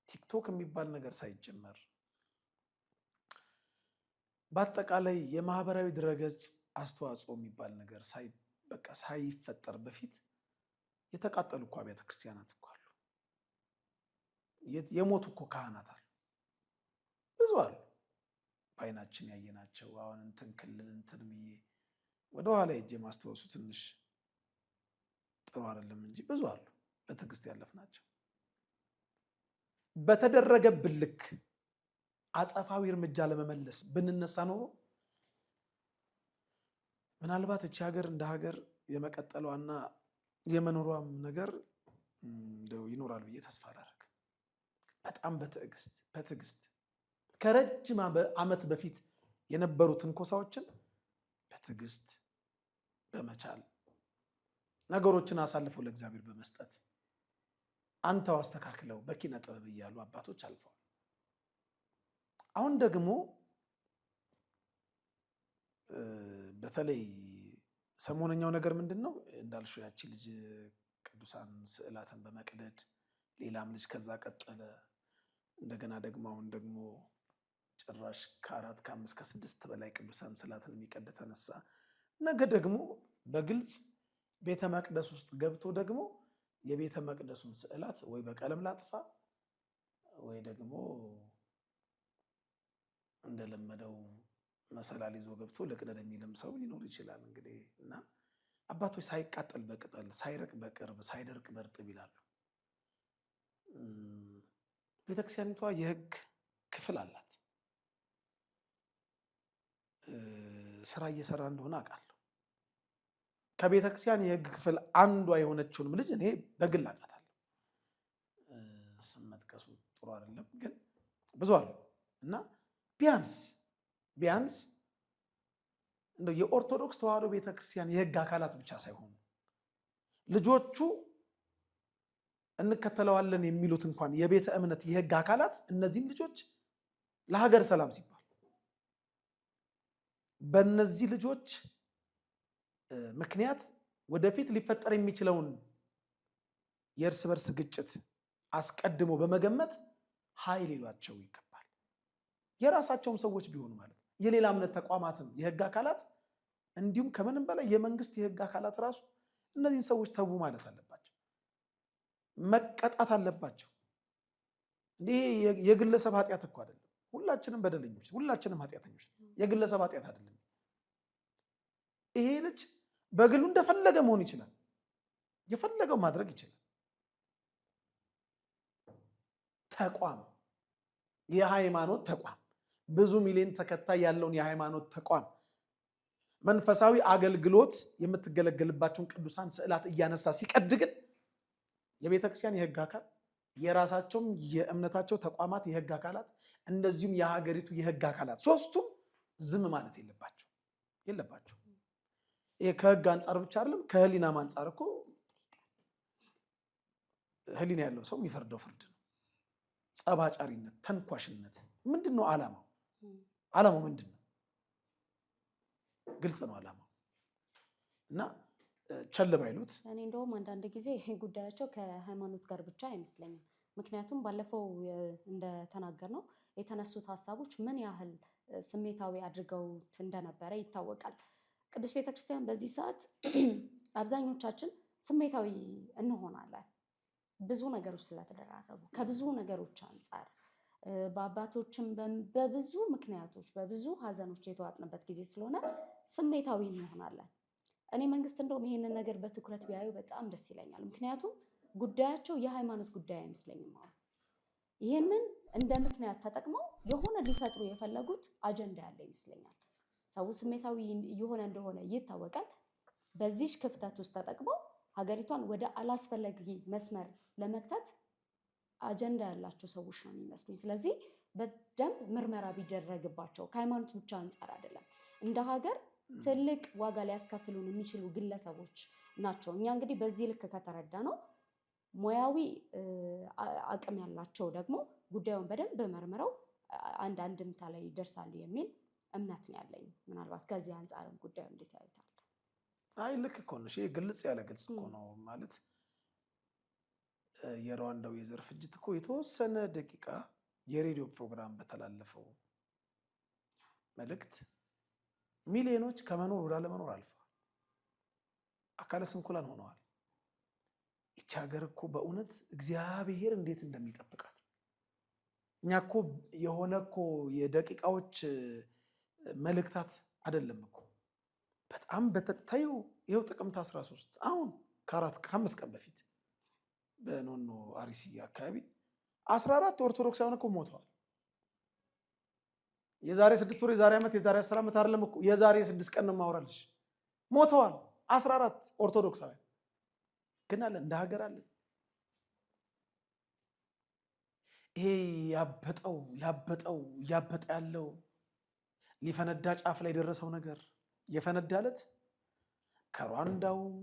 ቲክቶክ የሚባል ነገር ሳይጀመር በአጠቃላይ የማህበራዊ ድረገጽ አስተዋጽኦ የሚባል ነገር ሳይፈጠር በፊት የተቃጠሉ እኮ አብያተ ክርስቲያናት እኮ አሉ። የሞቱ እኮ ካህናት አሉ፣ ብዙ አሉ። በዓይናችን ያየናቸው አሁን እንትን ክልል እንትን ብዬ ወደኋላ ሄጄ ማስታወሱ ትንሽ ጥሩ አይደለም እንጂ ብዙ አሉ በትዕግስት ያለፍናቸው። በተደረገብን ልክ አጸፋዊ እርምጃ ለመመለስ ብንነሳ ኖሮ ምናልባት እቺ ሀገር እንደ ሀገር የመቀጠሏና የመኖሯም ነገር እንደው ይኖራል ብዬ ተስፋ አላደርግም። በጣም በትዕግስት ከረጅም ዓመት በፊት የነበሩ ትንኮሳዎችን በትዕግስት በመቻል ነገሮችን አሳልፈው ለእግዚአብሔር በመስጠት አንተው አስተካክለው በኪነ ጥበብ እያሉ አባቶች አልፈዋል። አሁን ደግሞ በተለይ ሰሞነኛው ነገር ምንድን ነው እንዳልሽው ያቺ ልጅ ቅዱሳን ስዕላትን በመቅደድ ሌላም ልጅ ከዛ ቀጠለ። እንደገና ደግሞ አሁን ደግሞ ጭራሽ ከ4 ከ5 ከ6 በላይ ቅዱሳን ስዕላትን የሚቀድ ተነሳ። ነገ ደግሞ በግልጽ ቤተ መቅደስ ውስጥ ገብቶ ደግሞ የቤተ መቅደሱን ስዕላት ወይ በቀለም ላጥፋ ወይ ደግሞ እንደለመደው መሰላል ይዞ ገብቶ ልቅደድ የሚልም ሰው ሊኖር ይችላል። እንግዲህ እና አባቶች ሳይቃጠል በቅጠል ሳይረቅ በቅርብ ሳይደርቅ በርጥብ ይላሉ። ቤተክርስቲያኒቷ የሕግ ክፍል አላት። ስራ እየሰራ እንደሆነ አውቃለሁ። ከቤተክርስቲያን የሕግ ክፍል አንዷ የሆነችውንም ልጅ እኔ በግል አውቃታለሁ። ስም መጥቀሱ ጥሩ አይደለም፣ ግን ብዙ አሉ እና ቢያንስ እንደው የኦርቶዶክስ ተዋሕዶ ቤተክርስቲያን የሕግ አካላት ብቻ ሳይሆኑ ልጆቹ እንከተለዋለን የሚሉት እንኳን የቤተ እምነት የሕግ አካላት እነዚህን ልጆች ለሀገር ሰላም ሲባል በእነዚህ ልጆች ምክንያት ወደፊት ሊፈጠር የሚችለውን የእርስ በርስ ግጭት አስቀድሞ በመገመት ኃይል ይሏቸው ይገባል። የራሳቸውም ሰዎች ቢሆኑ ማለት የሌላ እምነት ተቋማትም የሕግ አካላት እንዲሁም ከምንም በላይ የመንግስት የሕግ አካላት ራሱ እነዚህን ሰዎች ተዉ ማለት አለባቸው፣ መቀጣት አለባቸው። ይሄ የግለሰብ ኃጢአት እኮ አይደለም። ሁላችንም በደለኞች፣ ሁላችንም ኃጢአተኞች፣ የግለሰብ ኃጢአት አይደለም። ይሄ ልጅ በግሉ እንደፈለገ መሆን ይችላል፣ የፈለገው ማድረግ ይችላል። ተቋም የሃይማኖት ተቋም ብዙ ሚሊዮን ተከታይ ያለውን የሃይማኖት ተቋም መንፈሳዊ አገልግሎት የምትገለገልባቸውን ቅዱሳን ስዕላት እያነሳ ሲቀድ ግን የቤተክርስቲያን የሕግ አካል የራሳቸውም የእምነታቸው ተቋማት የሕግ አካላት እንደዚሁም የሀገሪቱ የሕግ አካላት ሶስቱም ዝም ማለት የለባቸው። ይሄ ከሕግ አንጻር ብቻ አይደለም፣ ከህሊናም አንጻር እኮ ህሊና ያለው ሰው የሚፈርደው ፍርድ ነው። ጸባጫሪነት፣ ተንኳሽነት ምንድን ነው ዓላማው? ዓላማው ምንድን ነው? ግልጽ ነው ዓላማው እና ቸል ባይሉት። እኔ እንደውም አንዳንድ ጊዜ ጉዳያቸው ከሃይማኖት ጋር ብቻ አይመስለኝም። ምክንያቱም ባለፈው እንደተናገርነው የተነሱት ሀሳቦች ምን ያህል ስሜታዊ አድርገውት እንደነበረ ይታወቃል። ቅዱስ ቤተክርስቲያን በዚህ ሰዓት አብዛኞቻችን ስሜታዊ እንሆናለን ብዙ ነገሮች ስለተደራረቡ ከብዙ ነገሮች አንጻር በአባቶችም በብዙ ምክንያቶች በብዙ ሀዘኖች የተዋጥንበት ጊዜ ስለሆነ ስሜታዊ እንሆናለን። እኔ መንግስት እንደውም ይሄንን ነገር በትኩረት ቢያዩ በጣም ደስ ይለኛል። ምክንያቱም ጉዳያቸው የሃይማኖት ጉዳይ አይመስለኝም። አሁን ይህንን እንደ ምክንያት ተጠቅመው የሆነ ሊፈጥሩ የፈለጉት አጀንዳ ያለ ይመስለኛል። ሰው ስሜታዊ የሆነ እንደሆነ ይታወቃል። በዚህ ክፍተት ውስጥ ተጠቅመው ሀገሪቷን ወደ አላስፈላጊ መስመር ለመክተት አጀንዳ ያላቸው ሰዎች ነው የሚመስሉኝ። ስለዚህ በደንብ ምርመራ ቢደረግባቸው ከሃይማኖት ብቻ አንጻር አይደለም፣ እንደ ሀገር ትልቅ ዋጋ ሊያስከፍሉን የሚችሉ ግለሰቦች ናቸው። እኛ እንግዲህ በዚህ ልክ ከተረዳ ነው ሙያዊ አቅም ያላቸው ደግሞ ጉዳዩን በደንብ መርምረው አንድ አንድምታ ላይ ይደርሳሉ የሚል እምነት ነው ያለኝ። ምናልባት ከዚህ አንጻርም ጉዳዩ እንዴት ያዩታል? አይ ልክ እኮ ነው። ይሄ ግልጽ ያለ ግልጽ እኮ ነው ማለት የሩዋንዳው የዘር ፍጅት እኮ የተወሰነ ደቂቃ የሬዲዮ ፕሮግራም በተላለፈው መልእክት ሚሊዮኖች ከመኖር ወደ አለመኖር አልፈዋል። አካለ ስንኩላን ሆነዋል። ይቺ ሀገር እኮ በእውነት እግዚአብሔር እንዴት እንደሚጠብቃት እኛ እኮ የሆነ እኮ የደቂቃዎች መልእክታት አይደለም እኮ በጣም በተታዩ ይኸው ጥቅምት 13 አሁን ከ5 ቀን በፊት በኖኖ አርሲ አካባቢ 14 ኦርቶዶክሳውያን እኮ ሞተዋል። የዛሬ 6 ወር የዛሬ ዓመት የዛሬ 10 ዓመት አይደለም እኮ የዛሬ 6 ቀን ነው የማወራልሽ። ሞተዋል 14 ኦርቶዶክሳውያን። ግን አለ እንደ ሀገር አለ ይሄ ያበጠ ያለው ሊፈነዳ ጫፍ ላይ የደረሰው ነገር የፈነዳለት ከሩዋንዳውም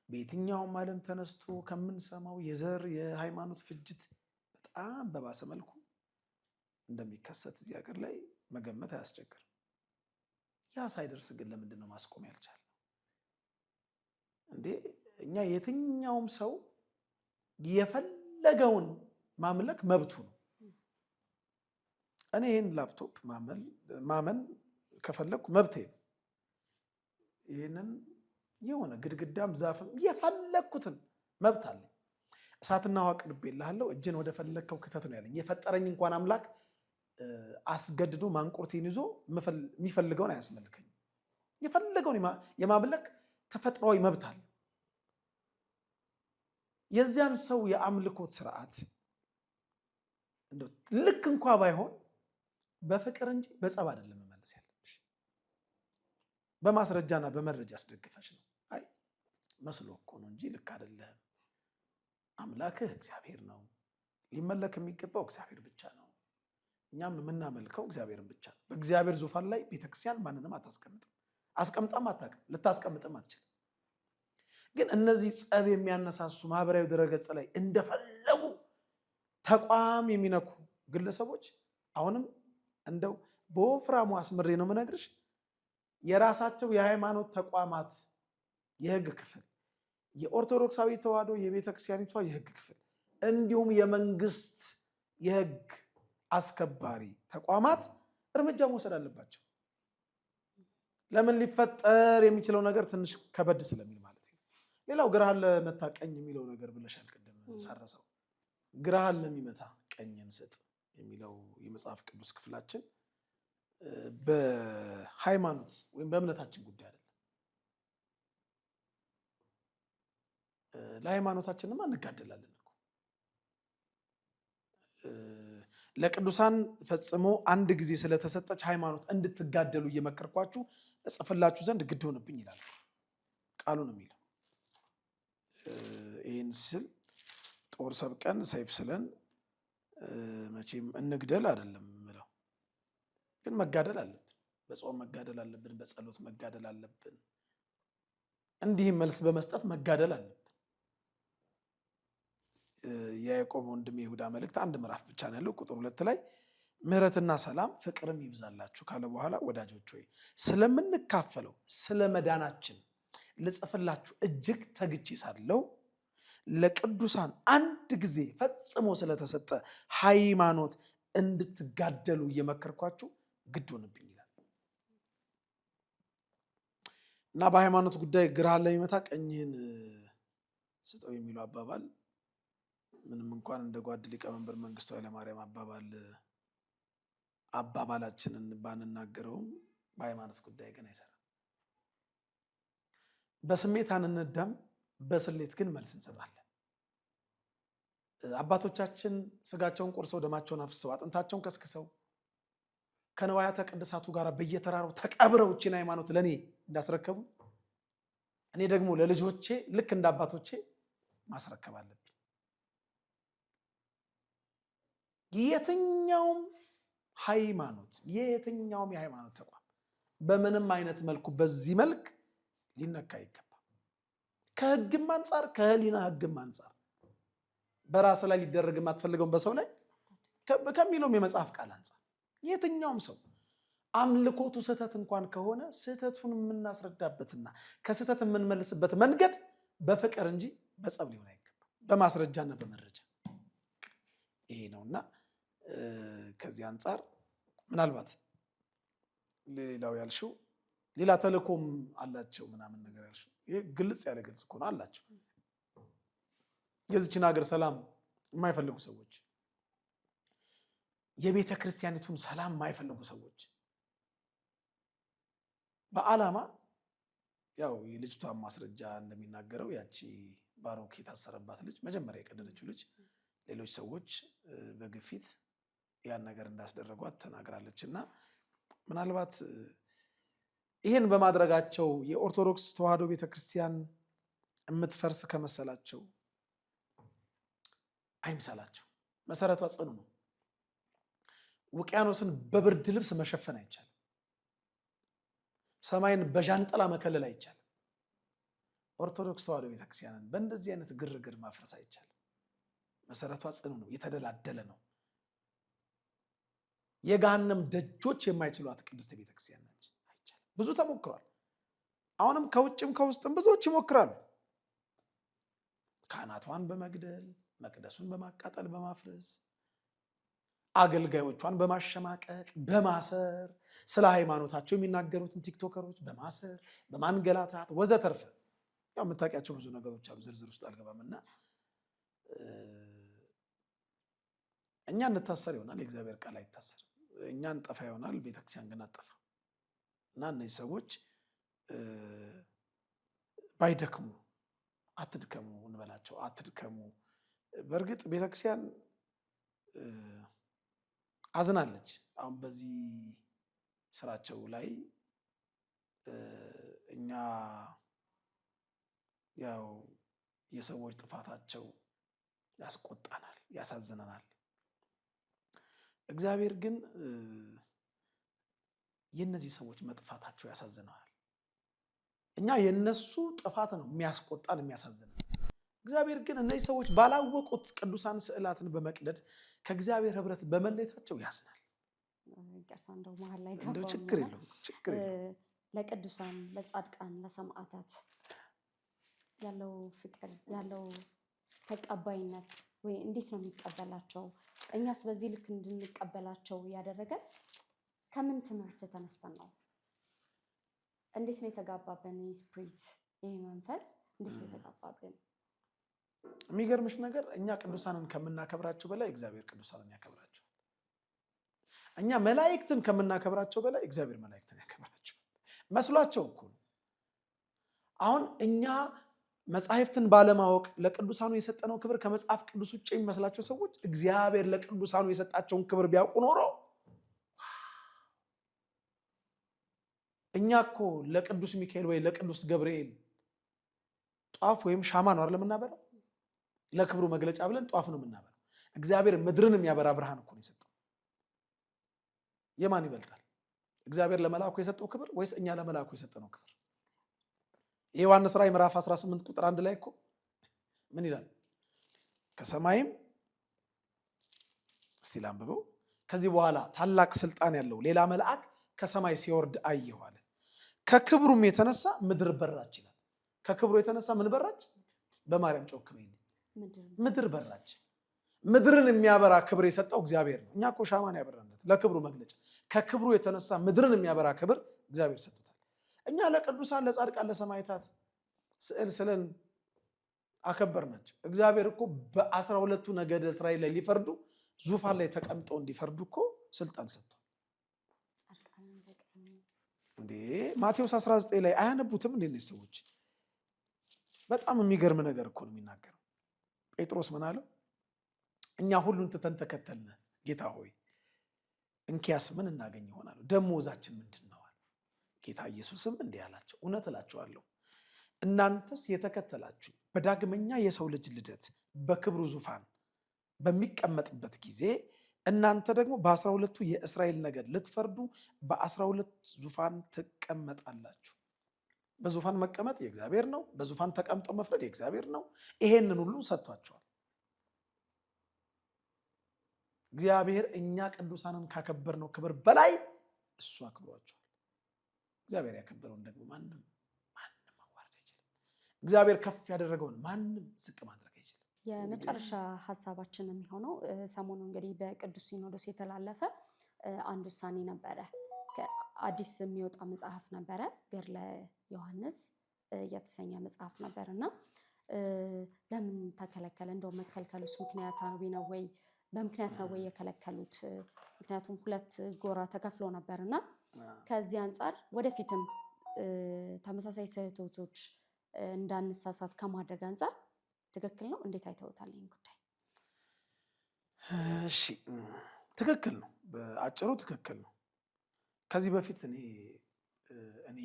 በየትኛውም ዓለም ተነስቶ ከምንሰማው የዘር የሃይማኖት ፍጅት በጣም በባሰ መልኩ እንደሚከሰት እዚህ ሀገር ላይ መገመት አያስቸግርም። ያ ሳይደርስ ግን ለምንድን ነው ማስቆም ያልቻልነው እንዴ? እኛ የትኛውም ሰው የፈለገውን ማምለክ መብቱ ነው። እኔ ይህን ላፕቶፕ ማመን ከፈለግኩ መብቴ ነው። ይህንን የሆነ ግድግዳም ዛፍም የፈለግኩትን መብት አለኝ። እሳትና ውሃ ቅርቤልሃለሁ እጅን ወደ ፈለግከው ክተት ነው ያለኝ። የፈጠረኝ እንኳን አምላክ አስገድዶ ማንቁርቴን ይዞ የሚፈልገውን አያስመልከኝም። የፈለገውን የማምለክ ተፈጥሯዊ መብት አለ። የዚያን ሰው የአምልኮት ስርዓት እንደው ልክ እንኳ ባይሆን በፍቅር እንጂ በጸብ አይደለም መመለስ ያለብሽ። በማስረጃና በመረጃ አስደግፈሽ ነው። አይ መስሎ እኮ ነው እንጂ ልክ አይደለም። አምላክህ እግዚአብሔር ነው። ሊመለክ የሚገባው እግዚአብሔር ብቻ ነው። እኛም የምናመልከው እግዚአብሔርን ብቻ ነው። በእግዚአብሔር ዙፋን ላይ ቤተክርስቲያን ማንንም አታስቀምጥም። አስቀምጣም አታውቅም። ልታስቀምጥም አትችልም። ግን እነዚህ ጸብ የሚያነሳሱ ማህበራዊ ድረገጽ ላይ እንደፈለጉ ተቋም የሚነኩ ግለሰቦች አሁንም እንደው በወፍራሙ አስምሬ ነው የምነግርሽ፣ የራሳቸው የሃይማኖት ተቋማት የህግ ክፍል፣ የኦርቶዶክሳዊ ተዋሕዶ የቤተክርስቲያኒቷ የህግ ክፍል እንዲሁም የመንግስት የህግ አስከባሪ ተቋማት እርምጃ መውሰድ አለባቸው። ለምን ሊፈጠር የሚችለው ነገር ትንሽ ከበድ ስለሚል ማለት ነው። ሌላው ግራህን ለመታ ቀኝ የሚለው ነገር ብለሻል ቅድም ሳረሰው። ግራህን ለሚመታ ቀኝን ስጥ የሚለው የመጽሐፍ ቅዱስ ክፍላችን በሃይማኖት ወይም በእምነታችን ጉዳይ አይደለም። ለሃይማኖታችንማ እንጋደላለን እኮ። ለቅዱሳን ፈጽሞ አንድ ጊዜ ስለተሰጠች ሃይማኖት እንድትጋደሉ እየመከርኳችሁ እጽፍላችሁ ዘንድ ግድ ሆነብኝ ይላል ቃሉ ነው የሚለው። ይህን ስል ጦር ሰብቀን ሰይፍ ስለን መቼም እንግደል አይደለም የምለው፣ ግን መጋደል አለብን። በጾም መጋደል አለብን። በጸሎት መጋደል አለብን። እንዲህም መልስ በመስጠት መጋደል አለብን። የያዕቆብ ወንድም የይሁዳ መልእክት 1 ምዕራፍ ብቻ ነው ያለው። ቁጥር 2 ላይ ምሕረትና ሰላም ፍቅርም ይብዛላችሁ ካለ በኋላ ወዳጆች ሆይ ስለምንካፈለው ስለ መዳናችን ልጽፍላችሁ እጅግ ተግቼ ሳለው ለቅዱሳን አንድ ጊዜ ፈጽሞ ስለተሰጠ ሃይማኖት እንድትጋደሉ እየመከርኳችሁ ግድ ሆነብኝ ይላል እና በሃይማኖት ጉዳይ ግራህን ለሚመታ ቀኝህን ስጠው የሚለው አባባል ምንም እንኳን እንደ ጓድ ሊቀመንበር መንግስቱ ኃይለማርያም አባባላችንን ባንናገረውም በሃይማኖት ጉዳይ ግን አይሰራም። በስሜት አንነዳም፣ በስሌት ግን መልስ እንሰጣለን። አባቶቻችን ስጋቸውን ቆርሰው ደማቸውን አፍሰው አጥንታቸውን ከስክሰው ከነዋያተ ቅድሳቱ ጋር በየተራራው ተቀብረው እቺን ሃይማኖት ለኔ እንዳስረከቡ እኔ ደግሞ ለልጆቼ ልክ እንደ አባቶቼ ማስረከብ አለብኝ። የትኛውም የሃይማኖት ተቋም በምንም አይነት መልኩ በዚህ መልክ ሊነካ ይገባል። ከህግም አንጻር ከህሊና ህግም አንጻር በራስ ላይ ሊደረግ የማትፈልገውን በሰው ላይ ከሚለውም የመጽሐፍ ቃል አንጻር የትኛውም ሰው አምልኮቱ ስህተት እንኳን ከሆነ ስህተቱን የምናስረዳበትና ከስህተት የምንመልስበት መንገድ በፍቅር እንጂ በጸብ ሊሆን አይገባም። በማስረጃና በመረጃ ይሄ ነውና ከዚህ አንጻር ምናልባት ሌላው ያልሽው ሌላ ተልእኮም አላቸው ምናምን ነገር ያልሽው ይሄ ግልጽ ያለ ግልጽ እኮ ነው አላቸው። የዚችን ሀገር ሰላም የማይፈልጉ ሰዎች፣ የቤተ ክርስቲያኒቱን ሰላም የማይፈልጉ ሰዎች በዓላማ ያው የልጅቷን ማስረጃ እንደሚናገረው ያቺ ባሮክ የታሰረባት ልጅ መጀመሪያ የቀደደችው ልጅ ሌሎች ሰዎች በግፊት ያን ነገር እንዳስደረጓት ተናግራለች። እና ምናልባት ይህን በማድረጋቸው የኦርቶዶክስ ተዋሕዶ ቤተክርስቲያን የምትፈርስ ከመሰላቸው አይምሰላቸው። መሰረቷ ጽኑ ነው። ውቅያኖስን በብርድ ልብስ መሸፈን አይቻልም። ሰማይን በዣንጥላ መከለል አይቻልም። ኦርቶዶክስ ተዋሕዶ ቤተክርስቲያንን በእንደዚህ አይነት ግርግር ማፍረስ አይቻልም። መሰረቷ ጽኑ ነው፣ የተደላደለ ነው። የገሃነም ደጆች የማይችሏት ቅድስት ቤተክርስቲያን ነች። አይቻልም። ብዙ ተሞክሯል። አሁንም ከውጭም ከውስጥም ብዙዎች ይሞክራሉ። ካህናቷን በመግደል መቅደሱን በማቃጠል በማፍረስ አገልጋዮቿን በማሸማቀቅ በማሰር ስለ ሃይማኖታቸው የሚናገሩትን ቲክቶከሮች በማሰር በማንገላታት ወዘተርፈ ያው የምታውቂያቸው ብዙ ነገሮች አሉ። ዝርዝር ውስጥ አልገባምና እኛ እንታሰር ይሆናል፣ የእግዚአብሔር ቃል አይታሰርም። እኛ እንጠፋ ይሆናል፣ ቤተክርስቲያን ግን አጠፋ እና እነዚህ ሰዎች ባይደክሙ አትድከሙ እንበላቸው፣ አትድከሙ። በእርግጥ ቤተክርስቲያን አዝናለች። አሁን በዚህ ስራቸው ላይ እኛ ያው የሰዎች ጥፋታቸው ያስቆጣናል፣ ያሳዝነናል። እግዚአብሔር ግን የነዚህ ሰዎች መጥፋታቸው ያሳዝነዋል። እኛ የነሱ ጥፋት ነው የሚያስቆጣን የሚያሳዝነን። እግዚአብሔር ግን እነዚህ ሰዎች ባላወቁት ቅዱሳን ስዕላትን በመቅደድ ከእግዚአብሔር ህብረት በመለየታቸው ያዝናል። እንደው ችግር የለውም። ለቅዱሳን ለጻድቃን ለሰማዕታት ያለው ፍቅር ያለው ተቀባይነት ወይ እንዴት ነው የሚቀበላቸው? እኛስ በዚህ ልክ እንድንቀበላቸው ያደረገን ከምን ትምህርት ተነስተን ነው? እንዴት ነው የተጋባበን? ስፕሪት ይህ መንፈስ እንዴት ነው የተጋባበን? የሚገርምሽ ነገር እኛ ቅዱሳንን ከምናከብራቸው በላይ እግዚአብሔር ቅዱሳንን ያከብራቸዋል። እኛ መላእክትን ከምናከብራቸው በላይ እግዚአብሔር መላእክትን ያከብራቸዋል። መስሏቸው እኮ ነው። አሁን እኛ መጻሕፍትን ባለማወቅ ለቅዱሳኑ የሰጠነው ክብር ከመጽሐፍ ቅዱስ ውጭ የሚመስላቸው ሰዎች እግዚአብሔር ለቅዱሳኑ የሰጣቸውን ክብር ቢያውቁ ኖሮ እኛ እኮ ለቅዱስ ሚካኤል ወይ ለቅዱስ ገብርኤል ጧፍ ወይም ሻማ ነው አይደል የምናበራው? ለክብሩ መግለጫ ብለን ጧፍ ነው የምናበራው። እግዚአብሔር ምድርን የሚያበራ ብርሃን እኮ ነው የሰጠው። የማን ይበልጣል? እግዚአብሔር ለመልአኩ የሰጠው ክብር ወይስ እኛ ለመልአኩ የሰጠነው ክብር? የዮሐንስ ራዕይ ምዕራፍ 18 ቁጥር 1 ላይ እኮ ምን ይላል? ከሰማይም እስቲ ላንብበው። ከዚህ በኋላ ታላቅ ስልጣን ያለው ሌላ መልአክ ከሰማይ ሲወርድ አየሁ አለ። ከክብሩም የተነሳ ምድር በራች ይላል። ከክብሩ የተነሳ ምን በራች? በማርያም ጮክ በይ። ምድር በራች። ምድርን የሚያበራ ክብር የሰጠው እግዚአብሔር ነው። እኛ እኮ ሻማን ያበራለት ለክብሩ መግለጫ። ከክብሩ የተነሳ ምድርን የሚያበራ ክብር እግዚአብሔር ሰጥቶታል። እኛ ለቅዱሳን ለጻድቃን ለሰማዕታት ስዕል ስለን አከበርናቸው። እግዚአብሔር እኮ በ12ቱ ነገደ እስራኤል ላይ ሊፈርዱ ዙፋን ላይ ተቀምጠው እንዲፈርዱ እኮ ስልጣን ሰጥቷል። እንዴ ማቴዎስ 19 ላይ አያነቡትም እንዴ እነዚህ ሰዎች? በጣም የሚገርም ነገር እኮ ነው የሚናገረው። ጴጥሮስ ምን አለው? እኛ ሁሉን ትተን ተከተልን፣ ጌታ ሆይ እንኪያስ ምን እናገኝ ይሆናል? ደሞዛችን ምንድን ነው? ጌታ ኢየሱስም እንዲህ አላቸው፣ እውነት እላችኋለሁ እናንተስ የተከተላችሁ በዳግመኛ የሰው ልጅ ልደት በክብሩ ዙፋን በሚቀመጥበት ጊዜ እናንተ ደግሞ በ12ቱ የእስራኤል ነገድ ልትፈርዱ በ12 ዙፋን ትቀመጣላችሁ። በዙፋን መቀመጥ የእግዚአብሔር ነው። በዙፋን ተቀምጦ መፍረድ የእግዚአብሔር ነው። ይሄንን ሁሉ ሰጥቷቸዋል። እግዚአብሔር እኛ ቅዱሳንን ካከበርነው ክብር በላይ እሱ አክብሯቸዋል። እግዚአብሔር ያከበረውን ደግሞ ማንም ማዋረድ አይችልም። እግዚአብሔር ከፍ ያደረገውን ማንም ዝቅ ማድረግ አይችልም። የመጨረሻ ሀሳባችን የሚሆነው ሰሞኑ እንግዲህ በቅዱስ ሲኖዶስ የተላለፈ አንድ ውሳኔ ነበረ። አዲስ የሚወጣ መጽሐፍ ነበረ፣ ገድለ ዮሐንስ የተሰኘ መጽሐፍ ነበር እና ለምን ተከለከለ? እንደው መከልከሉስ ምክንያታዊ ነው ወይ? በምክንያት ነው ወይ የከለከሉት? ምክንያቱም ሁለት ጎራ ተከፍሎ ነበር እና ከዚህ አንጻር ወደፊትም ተመሳሳይ ስህተቶች እንዳንሳሳት ከማድረግ አንጻር ትክክል ነው? እንዴት አይተውታል ይህን ጉዳይ? እሺ ትክክል ነው፣ በአጭሩ ትክክል ነው። ከዚህ በፊት እኔ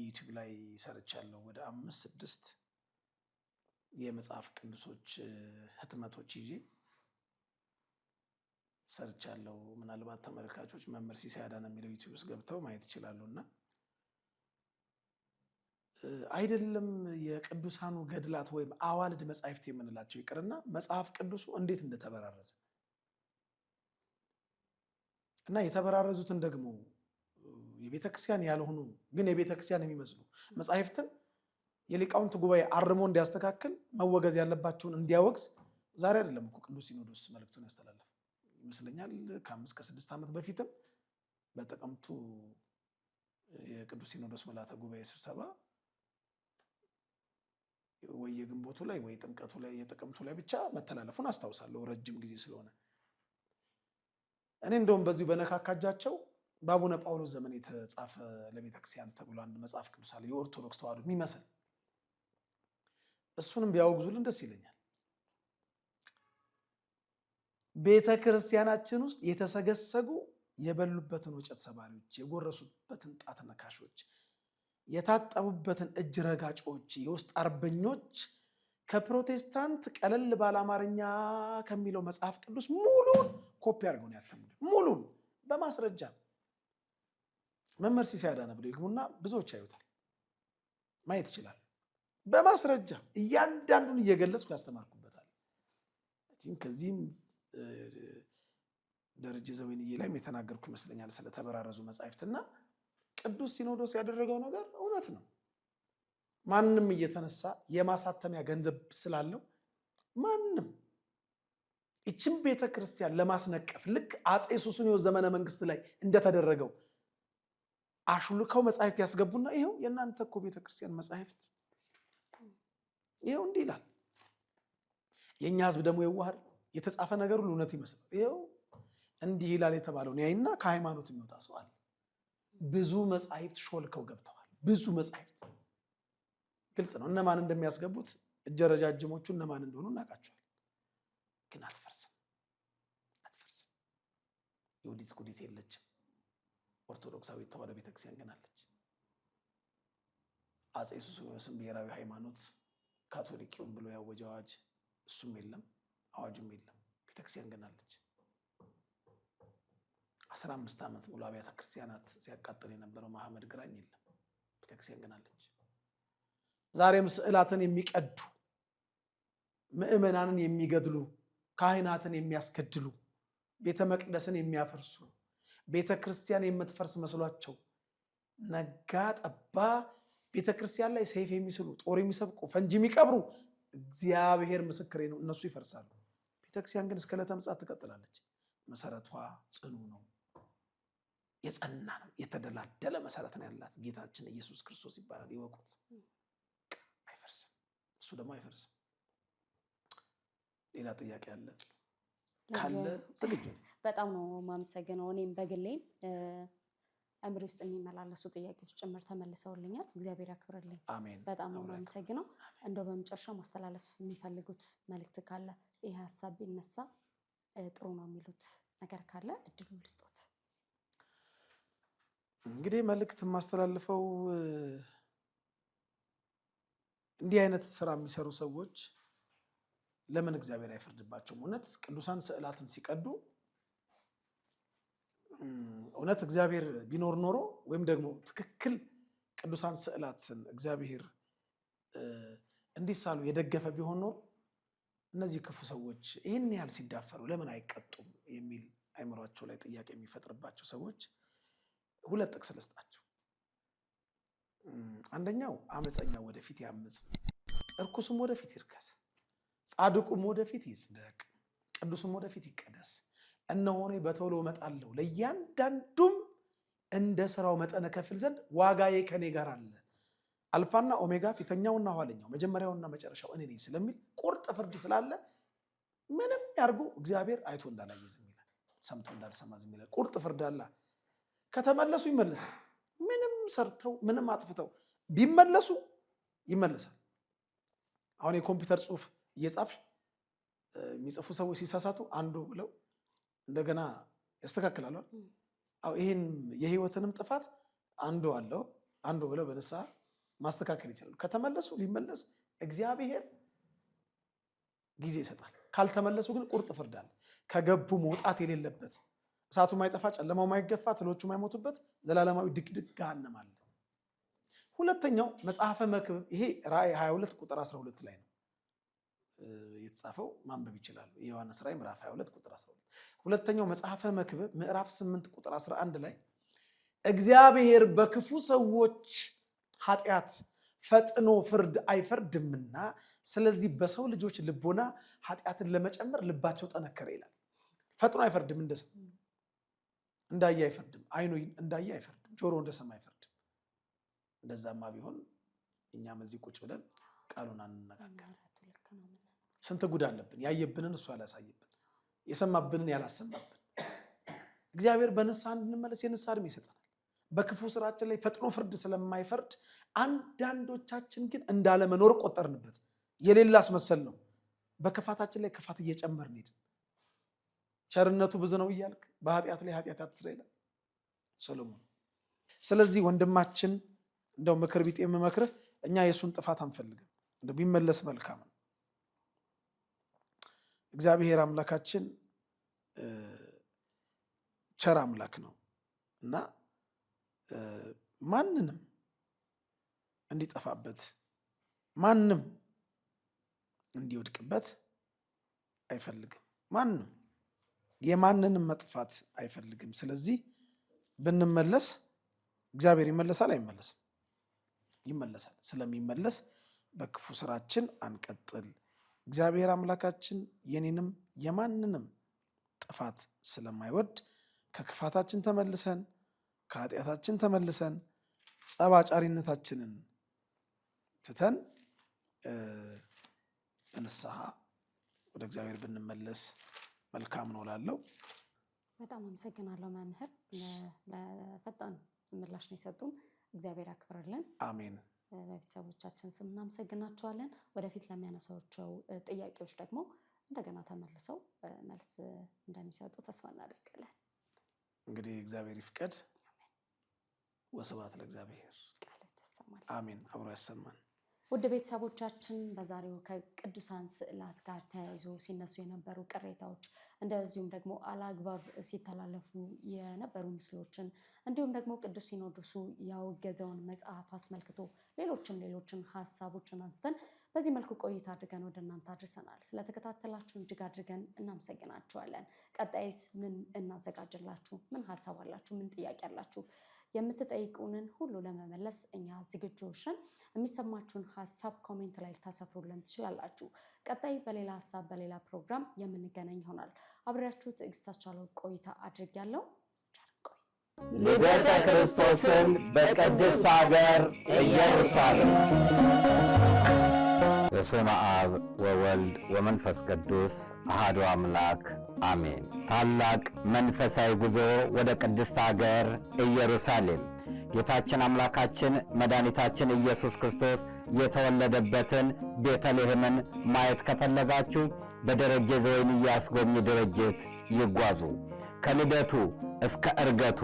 ዩቲዩብ ላይ ሰርቻለሁ ወደ 5-6 የመጽሐፍ ቅዱሶች ህትመቶች ይዤ ሰርቻለሁ። ምናልባት ተመልካቾች መምህር ሲሳይ አዳነ የሚለው ዩቲዩብ ውስጥ ገብተው ማየት ይችላሉና አይደለም የቅዱሳኑ ገድላት ወይም አዋልድ መጻሕፍት የምንላቸው ይቅርና መጽሐፍ ቅዱሱ እንዴት እንደተበራረዘ እና የተበራረዙትን ደግሞ የቤተክርስቲያን ያልሆኑ ግን የቤተክርስቲያን የሚመስሉ መጻሕፍትን የሊቃውንት ጉባኤ አርሞ እንዲያስተካክል መወገዝ ያለባቸውን እንዲያወግዝ ዛሬ አይደለም እኮ ቅዱስ ሲኖዶስ መልእክቱን ያስተላለፈ ይመስለኛል። ከ5-6 ዓመት በፊትም በጥቅምቱ የቅዱስ ሲኖዶስ ምልዓተ ጉባኤ ስብሰባ ወይ የግንቦቱ ላይ ወይ ጥምቀቱ ላይ የጥቅምቱ ላይ ብቻ መተላለፉን አስታውሳለሁ፣ ረጅም ጊዜ ስለሆነ። እኔ እንደውም በዚሁ በነካካጃቸው በአቡነ ጳውሎስ ዘመን የተጻፈ ለቤተክርስቲያን ተብሎ አንድ መጽሐፍ ቅዱስ አለ የኦርቶዶክስ ተዋሕዶ የሚመስል፣ እሱንም ቢያወግዙልን ደስ ይለኛል። ቤተ ክርስቲያናችን ውስጥ የተሰገሰጉ የበሉበትን ወጨት ሰባሪዎች፣ የጎረሱበትን ጣት ነካሾች፣ የታጠቡበትን እጅ ረጋጮች፣ የውስጥ አርበኞች ከፕሮቴስታንት ቀለል ባለ አማርኛ ከሚለው መጽሐፍ ቅዱስ ሙሉን ኮፒ አድርገው ነው ያተሙት። ሙሉን በማስረጃ መምህር ሲሳይ አዳነ ብለው ይግቡና ብዙዎች ያዩታል፣ ማየት ይችላል። በማስረጃ እያንዳንዱን እየገለጽኩ ያስተማርኩበታል። ከዚህም ደረጀ ዘወይንዬ ላይም የተናገርኩ ይመስለኛል ስለተበራረዙ መጻሕፍትና ቅዱስ ሲኖዶስ ያደረገው ነገር እውነት ነው። ማንም እየተነሳ የማሳተሚያ ገንዘብ ስላለው ማንም ይችን ቤተክርስቲያን ለማስነቀፍ ልክ አፄ ሱስንዮስ ዘመነ መንግስት ላይ እንደተደረገው አሹልከው መጻሕፍት ያስገቡና ይኸው የእናንተ እኮ ቤተክርስቲያን መጻሕፍት ይኸው እንዲህ ይላል። የእኛ ህዝብ ደግሞ የዋህ የተጻፈ ነገር ሁሉ እውነት ይመስላል። ይኸው እንዲህ ይላል የተባለውን ያይና ከሃይማኖት የሚወጣ ሰው አለ። ብዙ መጻሕፍት ሾልከው ገብተዋል። ብዙ መጻሕፍት ግልጽ ነው እነማን እንደሚያስገቡት፣ እጀ ረጃጅሞቹ እነማን እንደሆኑ እናውቃቸዋል። ግን አትፈርስም። የውዲት ጉዲት የለችም። ኦርቶዶክሳዊት ተዋሕዶ ቤተክርስቲያን ግን አለች። አፄ ሱስንዮስም ብሔራዊ ሃይማኖት ካቶሊክ ይሁን ብሎ ያወጀ አዋጅ እሱም የለም፣ አዋጁም የለም። ቤተክርስቲያን ግን አለች። 15 ዓመት ሙሉ አብያተ ክርስቲያናት ሲያቃጥል የነበረው መሐመድ ግራኝ የለም። ቤተክርስቲያን ግን አለች። ዛሬም ስዕላትን የሚቀዱ ምዕመናንን የሚገድሉ ካህናትን የሚያስገድሉ ቤተ መቅደስን የሚያፈርሱ ቤተ ክርስቲያን የምትፈርስ መስሏቸው ነጋ ጠባ ቤተ ክርስቲያን ላይ ሰይፍ የሚስሉ ጦር የሚሰብቁ ፈንጂ የሚቀብሩ እግዚአብሔር ምስክሬ ነው፣ እነሱ ይፈርሳሉ። ቤተክርስቲያን ግን እስከ ዕለተ ምጽአት ትቀጥላለች። መሰረቷ ጽኑ ነው፣ የጸና ነው፣ የተደላደለ መሰረት ነው ያላት። ጌታችን ኢየሱስ ክርስቶስ ይባላል። ይወቁት። አይፈርስም፣ እሱ ደግሞ አይፈርስም። ሌላ ጥያቄ አለ ካለ ዝግጁ ነኝ። በጣም ነው የማመሰግነው። እኔም በግሌ አእምሮ ውስጥ የሚመላለሱ ጥያቄዎች ጭምር ተመልሰውልኛል። እግዚአብሔር ያክብርልኝ። አሜን። በጣም ነው የማመሰግነው። እንደው በመጨረሻ ማስተላለፍ የሚፈልጉት መልእክት ካለ ይሄ ሀሳብ ቢነሳ ጥሩ ነው የሚሉት ነገር ካለ እድሉን ልስጦት። እንግዲህ መልእክት የማስተላልፈው እንዲህ አይነት ስራ የሚሰሩ ሰዎች ለምን እግዚአብሔር አይፈርድባቸውም? እውነት ቅዱሳን ስዕላትን ሲቀዱ እውነት እግዚአብሔር ቢኖር ኖሮ ወይም ደግሞ ትክክል ቅዱሳን ስዕላትን እግዚአብሔር እንዲሳሉ የደገፈ ቢሆን ኖሮ እነዚህ ክፉ ሰዎች ይህን ያህል ሲዳፈሩ ለምን አይቀጡም የሚል አይምሯቸው ላይ ጥያቄ የሚፈጥርባቸው ሰዎች ሁለት ጥቅስ ልስጣቸው። አንደኛው አመፀኛው ወደፊት ያምፅ፣ እርኩስም ወደፊት ይርከስ፣ ጻድቁም ወደፊት ይጽደቅ፣ ቅዱስም ወደፊት ይቀደስ። እነሆ እኔ በቶሎ እመጣለሁ፣ ለእያንዳንዱም እንደ ስራው መጠን እከፍል ዘንድ ዋጋዬ ከኔ ጋር አለ። አልፋና ኦሜጋ ፊተኛውና ኋለኛው መጀመሪያውና መጨረሻው እኔ ነኝ ስለሚል ቁርጥ ፍርድ ስላለ ምንም ያርጉ እግዚአብሔር አይቶ እንዳላየ ዝም ይላል፣ ሰምቶ እንዳልሰማ ዝም ይላል። ቁርጥ ፍርድ አለ። ከተመለሱ ይመለሳል። ምንም ሰርተው ምንም አጥፍተው ቢመለሱ ይመለሳል። አሁን የኮምፒውተር ጽሑፍ እየጻፍሽ የሚጽፉ ሰዎች ሲሳሳቱ አንዱ ብለው እንደገና ያስተካክላሉ። ይህን የህይወትንም ጥፋት አንዱ ብለው በንስሐ ማስተካከል ይችላሉ። ከተመለሱ ሊመለስ እግዚአብሔር ጊዜ ይሰጣል። ካልተመለሱ ግን ቁርጥ ፍርድ አለ። ከገቡ መውጣት የሌለበት እሳቱ ማይጠፋ ጨለማው ማይገፋ ትሎቹ ማይሞቱበት ዘላለማዊ ድቅድቅ ገሃነም አለ። ሁለተኛው መጽሐፈ መክብብ፣ ይሄ ራእይ 22 ቁጥር 12 ላይ ነው የተጻፈው፣ ማንበብ ይችላሉ። የዮሐንስ ራእይ ምዕራፍ 22 ቁጥር 12። ሁለተኛው መጽሐፈ መክብብ ምዕራፍ 8 ቁጥር 11 ላይ እግዚአብሔር በክፉ ሰዎች ኃጢአት ፈጥኖ ፍርድ አይፈርድምና ስለዚህ በሰው ልጆች ልቦና ኃጢአትን ለመጨመር ልባቸው ጠነከረ ይላል። ፈጥኖ አይፈርድም፣ እንደሰው እንዳየ አይፈርድም፣ አይኑ እንዳየ አይፈርድም፣ ጆሮ እንደሰማ አይፈርድም። እንደዛማ ቢሆን እኛም እዚህ ቁጭ ብለን ቃሉን አንነጋገር። ስንት ጉድ አለብን፣ ያየብንን እሱ ያላሳየብን፣ የሰማብንን ያላሰማብን። እግዚአብሔር በንስሐ እንድንመለስ የንስሐ ዕድሜ ይሰጠናል። በክፉ ስራችን ላይ ፈጥኖ ፍርድ ስለማይፈርድ አንዳንዶቻችን ግን እንዳለመኖር ቆጠርንበት፣ የሌላ አስመሰል ነው። በክፋታችን ላይ ክፋት እየጨመርን ሄድን። ቸርነቱ ብዙ ነው እያልክ በኃጢአት ላይ ኃጢአት አትስራ ይላል ሰሎሞን። ስለዚህ ወንድማችን እንደው ምክር ቢጤ የምመክርህ እኛ የእሱን ጥፋት አንፈልግም፣ እንደው ቢመለስ መልካም ነው። እግዚአብሔር አምላካችን ቸር አምላክ ነው እና ማንንም እንዲጠፋበት ማንም እንዲወድቅበት አይፈልግም። ማንም የማንንም መጥፋት አይፈልግም። ስለዚህ ብንመለስ እግዚአብሔር ይመለሳል አይመለስም? ይመለሳል። ስለሚመለስ በክፉ ስራችን አንቀጥል። እግዚአብሔር አምላካችን የኔንም የማንንም ጥፋት ስለማይወድ ከክፋታችን ተመልሰን ከኃጢአታችን ተመልሰን ጸባጫሪነታችንን ትተን በንስሐ ወደ እግዚአብሔር ብንመለስ መልካም ነው እላለሁ። በጣም አመሰግናለሁ መምህር፣ ለፈጣን ምላሽ ነው የሰጡን። እግዚአብሔር ያክብርልን። አሜን። በቤተሰቦቻችን ስም እናመሰግናቸዋለን። ወደፊት ለሚያነሳቸው ጥያቄዎች ደግሞ እንደገና ተመልሰው መልስ እንደሚሰጡ ተስፋ እናደርጋለን። እንግዲህ እግዚአብሔር ይፍቀድ። ወስብሐት ለእግዚአብሔር። አሜን። አብሮ ያሰማን። ውድ ቤተሰቦቻችን በዛሬው ከቅዱሳን ስዕላት ጋር ተያይዞ ሲነሱ የነበሩ ቅሬታዎች እንደዚሁም ደግሞ አላግባብ ሲተላለፉ የነበሩ ምስሎችን እንዲሁም ደግሞ ቅዱስ ሲኖዶሱ ያወገዘውን መጽሐፍ አስመልክቶ ሌሎችም ሀሳቦችን አንስተን በዚህ መልኩ ቆይታ አድርገን ወደ እናንተ አድርሰናል። ስለተከታተላችሁ እጅግ አድርገን እናመሰግናችኋለን። ቀጣይስ ምን እናዘጋጅላችሁ? ምን ሀሳብ አላችሁ? ምን ጥያቄ አላችሁ? የምትጠይቁንን ሁሉ ለመመለስ እኛ ዝግጁዎች ነን። የሚሰማችሁን ሀሳብ ኮሜንት ላይ ልታሰፍሩልን ትችላላችሁ። ቀጣይ በሌላ ሀሳብ በሌላ ፕሮግራም የምንገናኝ ይሆናል። አብሬያችሁ ትዕግስት አስቻለው ቆይታ አድርጌያለሁ። ልደተ ክርስቶስን በቅድስት አገር ኢየሩሳሌም። በስመ አብ ወወልድ ወመንፈስ ቅዱስ አሐዱ አምላክ አሜን። ታላቅ መንፈሳዊ ጉዞ ወደ ቅድስት አገር ኢየሩሳሌም ጌታችን አምላካችን መድኃኒታችን ኢየሱስ ክርስቶስ የተወለደበትን ቤተልሔምን ማየት ከፈለጋችሁ በደረጀ ዘወይንዬ አስጎብኚ ድርጅት ይጓዙ። ከልደቱ እስከ ዕርገቱ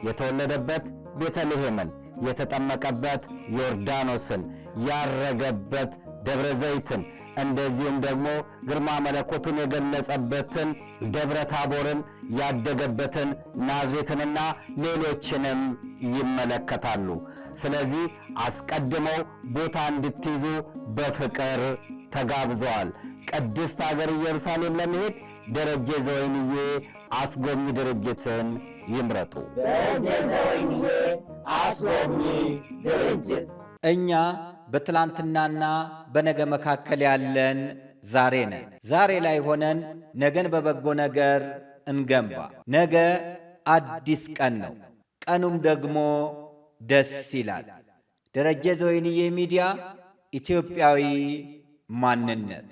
የተወለደበት ቤተልሔምን፣ የተጠመቀበት ዮርዳኖስን፣ ያረገበት ደብረ ዘይትን፣ እንደዚሁም ደግሞ ግርማ መለኮቱን የገለጸበትን ደብረ ታቦርን፣ ያደገበትን ናዝሬትንና ሌሎችንም ይመለከታሉ። ስለዚህ አስቀድመው ቦታ እንድትይዙ በፍቅር ተጋብዘዋል። ቅድስት አገር ኢየሩሳሌም ለመሄድ ደረጀ ዘወይንዬ አስጎብኚ ድርጅትን ይምረጡ። ደረጀ ዘወይንዬ አስጎብኚ ድርጅት። እኛ በትላንትናና በነገ መካከል ያለን ዛሬ ነን። ዛሬ ላይ ሆነን ነገን በበጎ ነገር እንገንባ። ነገ አዲስ ቀን ነው። ቀኑም ደግሞ ደስ ይላል። ደረጀ ዘወይንዬ ሚዲያ ኢትዮጵያዊ ማንነት